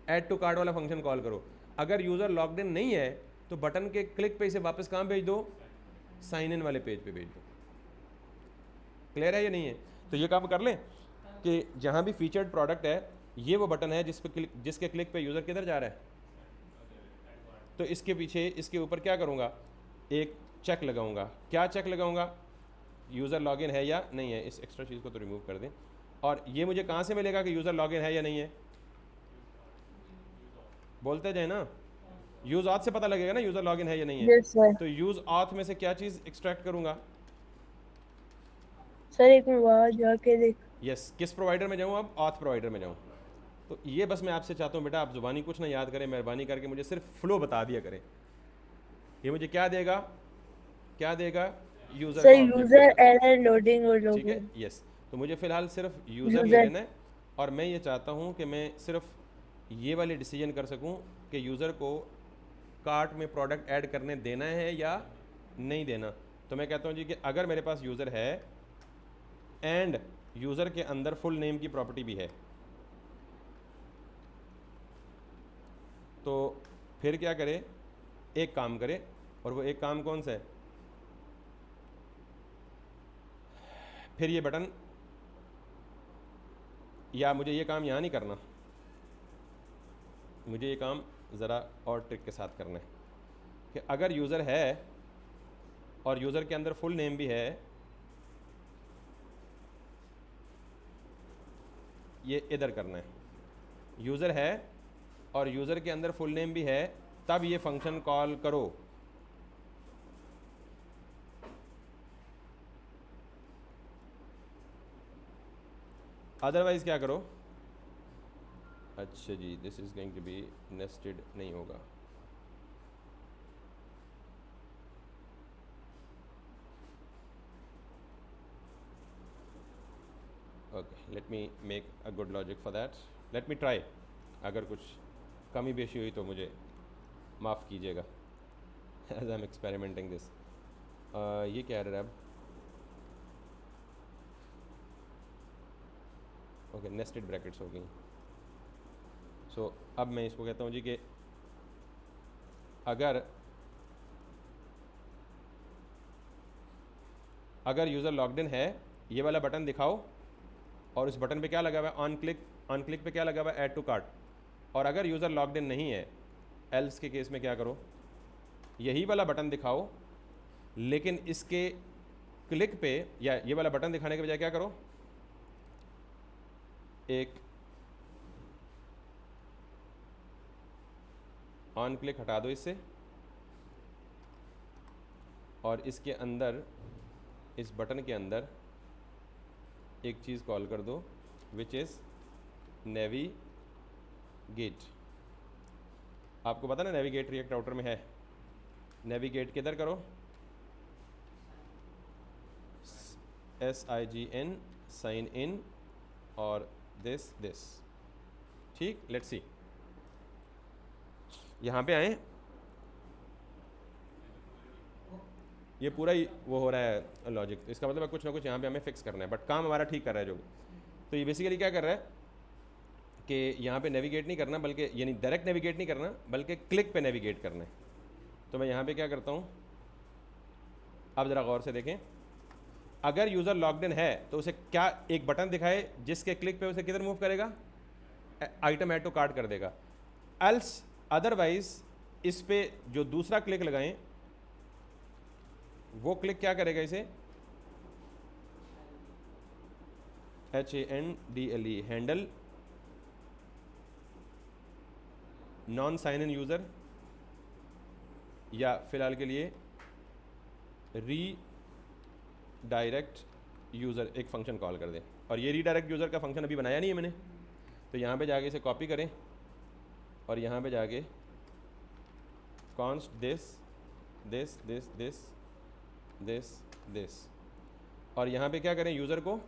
ऐड टू कार्ट वाला फंक्शन कॉल करो। अगर यूज़र लॉग्ड इन नहीं है तो बटन के क्लिक पे इसे वापस कहाँ भेज दो, साइन इन वाले पेज पे भेज दो। क्लियर है या नहीं है? तो ये काम कर लें कि जहाँ भी फीचर्ड प्रोडक्ट है, ये वो बटन है जिसके क्लिक पे यूज़र किधर जा रहा है, तो इसके पीछे इसके ऊपर क्या करूँगा, एक चेक लगाऊंगा। क्या चेक लगाऊंगा, यूज़र लॉगिन है या नहीं है। इस एक्स्ट्रा चीज़ को तो रिमूव कर दें। और ये मुझे कहाँ से मिलेगा कि यूज़र लॉगिन है या नहीं है, बोलते जाए ना, यूज़ ऑथ से पता लगेगा ना यूज़र लॉगिन है या नहीं है। Yes sir. तो यूज़ ऑथ में से क्या चीज़ एक्सट्रैक्ट करूँगा, सर एक मिनट वहाँ जाके देख। यस, किस प्रोवाइडर में जाऊँ, अब ऑथ प्रोवाइडर में जाऊँ। तो ये बस मैं आपसे चाहता हूँ बेटा, आप ज़ुबानी कुछ ना याद करें, मेहरबानी करके मुझे सिर्फ फ्लो बता दिया करें। ये मुझे क्या देगा, क्या देगा, यूज़र सर का ऑब्जेक्ट यूजर देगा। एरर लोडिंग और ठीक है, लोगिंग। यस। तो मुझे फ़िलहाल सिर्फ यूज़र ले यूजर। लेना है, और मैं ये चाहता हूँ कि मैं सिर्फ ये वाले डिसीजन कर सकूँ कि यूज़र को कार्ट में प्रोडक्ट ऐड करने देना है या नहीं देना। तो मैं कहता हूँ जी कि अगर मेरे पास यूज़र है एंड यूज़र के अंदर फुल नेम की प्रॉपर्टी भी है, तो फिर क्या करे, एक काम करे, और वो एक काम कौन सा है, फिर ये बटन, या मुझे ये काम यहाँ नहीं करना, मुझे ये काम ज़रा और ट्रिक के साथ करना है। कि अगर यूज़र है और यूज़र के अंदर फुल नेम भी है, ये इधर करना है, यूज़र है और यूज़र के अंदर फुल नेम भी है, तब ये फंक्शन कॉल करो। अदरवाइज़ क्या करो, अच्छा जी this is going to be nested नहीं होगा, okay let me make a good logic for that, let me try, अगर कुछ कमी बेशी हुई तो मुझे माफ़ कीजिएगा as I am experimenting this. ये क्या है अब, ओके नेस्टेड ब्रैकेट्स हो गई। सो अब मैं इसको कहता हूँ जी कि अगर अगर यूज़र लॉग्ड इन है, ये वाला बटन दिखाओ, और उस बटन पे क्या लगा हुआ है, ऑन क्लिक पे क्या लगा हुआ है, ऐड टू कार्ट। और अगर यूज़र लॉग्ड इन नहीं है, एल्स के केस में क्या करो, यही वाला बटन दिखाओ, लेकिन इसके क्लिक पे या ये वाला बटन दिखाने के बजाय क्या करो, एक ऑन क्लिक हटा दो इससे, और इसके अंदर, इस बटन के अंदर एक चीज़ कॉल कर दो विच इज़ नेविगेट। आपको पता ना नेविगेट रिएक्ट राउटर में है, नेविगेट किधर करो, SIGN साइन इन और दिस, ठीक। लेट्स सी, यहाँ पे आए, ये पूरा ही वो हो रहा है लॉजिक, इसका मतलब है कुछ ना कुछ यहाँ पे हमें फिक्स करना है, बट काम हमारा ठीक कर रहा है जो। तो ये बेसिकली क्या कर रहा है कि यहाँ पे नेविगेट नहीं करना, बल्कि यानी डायरेक्ट नेविगेट नहीं करना, बल्कि क्लिक पे नेविगेट करना है। तो मैं यहाँ पे क्या करता हूँ, अब ज़रा गौर से देखें, अगर यूज़र लॉग्ड इन है तो उसे क्या एक बटन दिखाए जिसके क्लिक पे उसे किधर मूव करेगा, आइटम ऐड टू कार्ट कर देगा। एल्स अदरवाइज इस पे जो दूसरा क्लिक लगाएं, वो क्लिक क्या करेगा, इसे HANDLE handle non sign in user, या फिलहाल के लिए री डायरेक्ट यूज़र एक फंक्शन कॉल कर दे। और ये रीडायरेक्ट यूज़र का फंक्शन अभी बनाया नहीं है मैंने, तो यहाँ पे जाके इसे कॉपी करें और यहाँ पे जाके कॉन्स्ट दिस, और यहाँ पे क्या करें, यूज़र को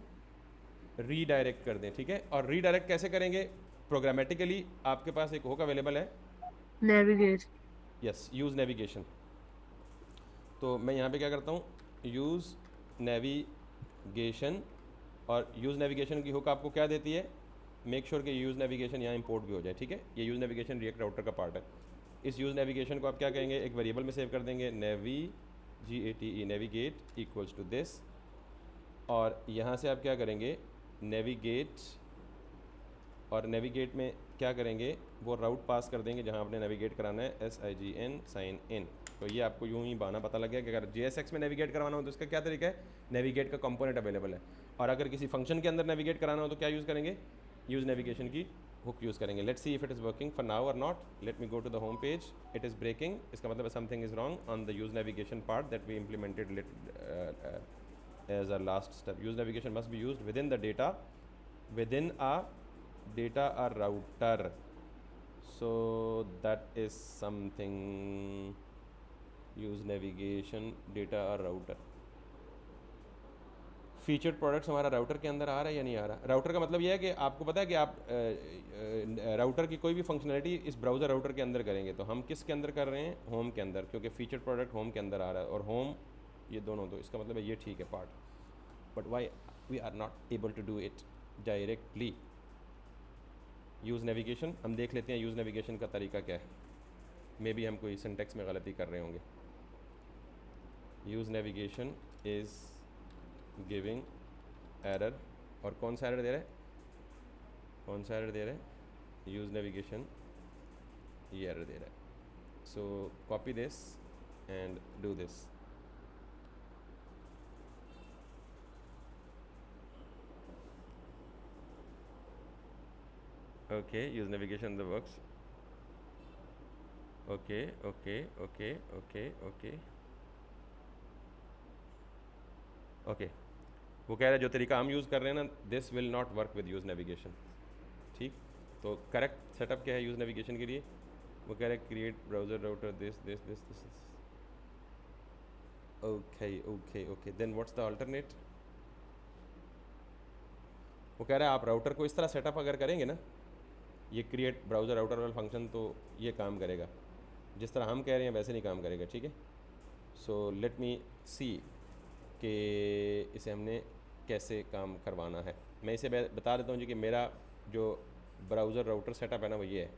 रीडायरेक्ट कर दें, ठीक है। और रीडायरेक्ट कैसे करेंगे, प्रोग्रामेटिकली आपके पास एक हुक अवेलेबल है, नेविगेट, यस, यूज़ नेविगेशन। तो मैं यहाँ पे क्या करता हूँ, यूज़ नेविगेशन, और यूज़ नेविगेशन की हुक आपको क्या देती है, मेक श्योर कि यूज़ नेविगेशन यहाँ इंपोर्ट भी हो जाए, ठीक है। ये यूज़ नेविगेशन रिएक्ट राउटर का पार्ट है। इस यूज़ नेविगेशन को आप क्या कहेंगे, एक वेरिएबल में सेव कर देंगे, GATE navigate equals to this, और यहाँ से आप क्या करेंगे, नेविगेट, और नेविगेट में क्या करेंगे, वो राउट पास कर देंगे जहाँ आपने नेविगेट कराना है, SIGN साइन इन। तो ये आपको यूँ ही बहाना पता लग गया कि अगर JSX में नेविगेट करवाना हो तो इसका क्या तरीका है, नेविगेट का कंपोनेंट अवेलेबल है। और अगर किसी फंक्शन के अंदर नेविगेट कराना हो तो क्या यूज़ करेंगे, यूज़ नेविगेशन की हुक यूज़ करेंगे। Let's see if it is working for now और not. Let me go to the home page, it is breaking, इसका मतलब something is wrong on the use navigation part that we implemented as our last step. Use navigation must be used within the data, within a data or router, so that is something, use navigation data or router। Featured products हमारा router के अंदर आ रहा है या नहीं आ रहा। Router का मतलब यह है कि आपको पता है कि आप राउटर की कोई भी फंक्शनलिटी इस ब्राउज़र राउटर के अंदर करेंगे, तो हम किस के अंदर कर रहे हैं, होम के अंदर, क्योंकि फीचर्ड प्रोडक्ट होम के अंदर आ रहा है, और होम ये दोनों, तो इसका मतलब है ये ठीक है part, but why we are not able to do it directly. Use navigation हम देख लेते हैं, यूज़ नेविगेशन का तरीका क्या है, मे बी हम कोई सिंटेक्स में गलती कर रहे होंगे। Use navigation is giving error, और कौन सा एरर दे रहा है, कौन सा एरर दे रहा है, यूज़ नेविगेशन ये एरर दे रहा है। सो copy this and do this. Okay, use navigation in the works. Okay, okay, okay, okay, okay, okay. वो कह रहा है जो तरीका हम यूज़ कर रहे हैं ना, this will not work with use navigation. ठीक, तो करेक्ट सेटअप क्या है यूज़ नेविगेशन के लिए? वो कह रहा है create browser router this this this this. Okay okay okay, then what's the alternate? वो कह रहा है आप राउटर को इस तरह सेटअप अगर करेंगे ना, ये क्रिएट ब्राउज़र राउटर वाला फंक्शन, तो ये काम करेगा. जिस तरह हम कह रहे हैं वैसे नहीं काम करेगा. ठीक है, सो लेट मी सी कि इसे हमने कैसे काम करवाना है. मैं इसे बता देता हूँ जी कि मेरा जो ब्राउज़र राउटर सेटअप है ना वो ये है.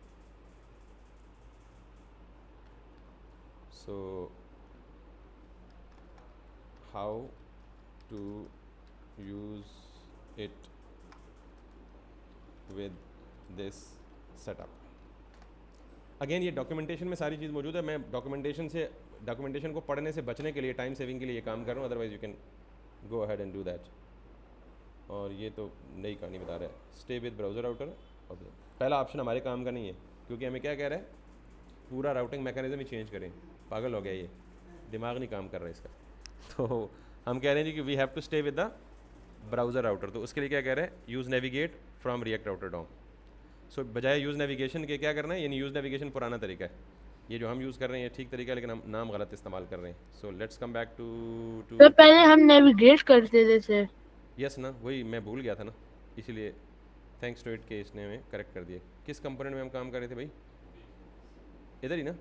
So how to use it with this setup. Again ये डॉक्यूमेंटेशन में सारी चीज़ मौजूद है. मैं डॉक्यूमेंटेशन को पढ़ने से बचने के लिए, टाइम सेविंग के लिए ये काम कर रहा हूँ. Otherwise you can go ahead and do that. और ये तो नई कहानी बता रहा है. Stay with browser router. और पहला ऑप्शन हमारे काम का नहीं है, क्योंकि हमें क्या कह रहा है, पूरा राउटिंग मैकेनिज्म ही चेंज करें. पागल हो गया ये, दिमाग नहीं काम कर रहा है इसका. तो हम कह रहे हैं जी कि we have to stay with the browser router. तो उसके लिए क्या कह रहे हैं, use navigate from React router DOM. So बजाय यूज़ नेविगेशन के क्या करना है, यानी यूज़ नेविगेशन पुराना तरीका है, ये जो हम यूज़ कर रहे हैं ये ठीक तरीका है, लेकिन हम नाम गलत इस्तेमाल कर रहे हैं. So let's come back to तो पहले हम नेविगेट करते थे सर. यस ना, वही मैं भूल गया था ना, इसीलिए थैंक्स टू इट के इसने हमें करेक्ट कर दिए. किस कंपोनेंट में हम काम कर रहे थे भाई? इधर ही ना.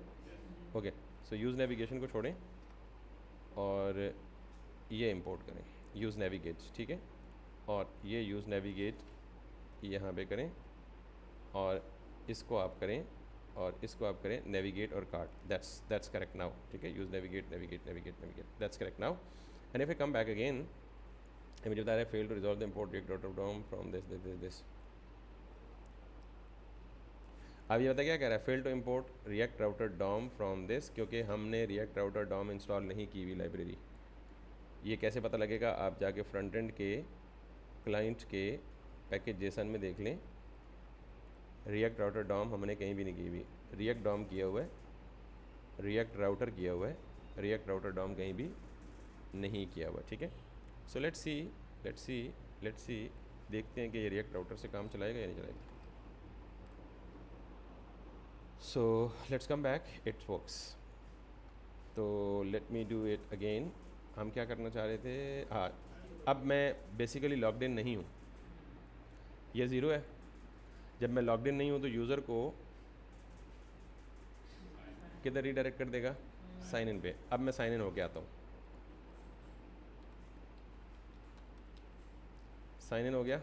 ओके, सो यूज़ नेविगेशन को छोड़ें और ये इंपोर्ट करें, यूज़ नेविगेट. ठीक है, और ये यूज़ नेविगेट यहाँ पे करें, और इसको आप करें, और इसको आप करें नेविगेट और कार्ट. That's correct now. ठीक है, use navigate navigate navigate navigate, that's correct now. And if I come back again, मुझे बता रहा है fail to resolve the import react dot of dom from this this this this. अब ये बता क्या कह रहा है, fail to import react router dom from this, क्योंकि हमने रिएक्ट राउटर डॉम इंस्टॉल नहीं की हुई लाइब्रेरी. ये कैसे पता लगेगा? आप जाके फ्रंट एंड के क्लाइंट के पैकेज जेसन में देख लें, रिएक्ट राउटर डॉम हमने कहीं भी नहीं की हुई. रिएक्ट डॉम किया हुआ है, रिएक्ट राउटर किया हुआ है, रिएक्ट राउटर डॉम कहीं भी नहीं किया हुआ. ठीक है, सो लेट्स सी देखते हैं कि ये रिएक्ट राउटर से काम चलाएगा या नहीं चलाएगा. So let's come back, it works. तो let me do it again. हम क्या करना चाह रहे थे? हाँ, अब मैं बेसिकली लॉग्ड इन नहीं हूँ, ये ज़ीरो है. जब मैं लॉग्ड इन नहीं हूँ तो यूज़र को किधर रीडायरेक्ट कर देगा? साइन इन पे. अब मैं साइन इन होके आता हूँ. साइन इन हो गया.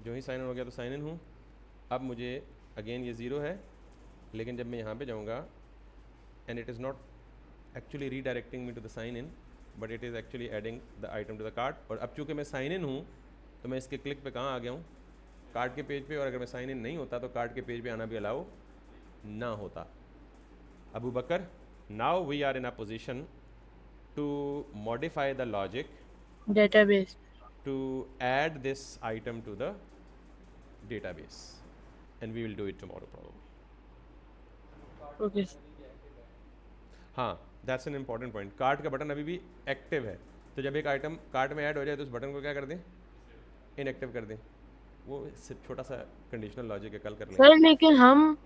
जो ही साइन इन हो गया तो साइन इन हूँ. अब मुझे अगेन ये ज़ीरो है, लेकिन जब मैं यहाँ पे जाऊँगा, and it is not actually redirecting me to the sign in, but it is actually adding the item to the cart. और अब चूँकि मैं साइन इन हूँ तो मैं इसके क्लिक पे कहाँ आ गया हूँ? कार्ट के पेज पे. और अगर मैं साइन इन नहीं होता तो कार्ट के पेज पे आना भी अलाउ ना होता. Abu Bakar, now we are in a position to modify the logic database. to add this item to the database, and we will do it tomorrow probably. Okay. हाँ, that's an important point. Cart का button अभी भी active है, तो जब एक item cart में add हो जाए तो उस बटन को क्या कर दें? इनएक्टिव कर दें. वो सिर्फ छोटा सा कंडीशनल लॉजिक है, कल कर लेंगे. सर लेकिन हम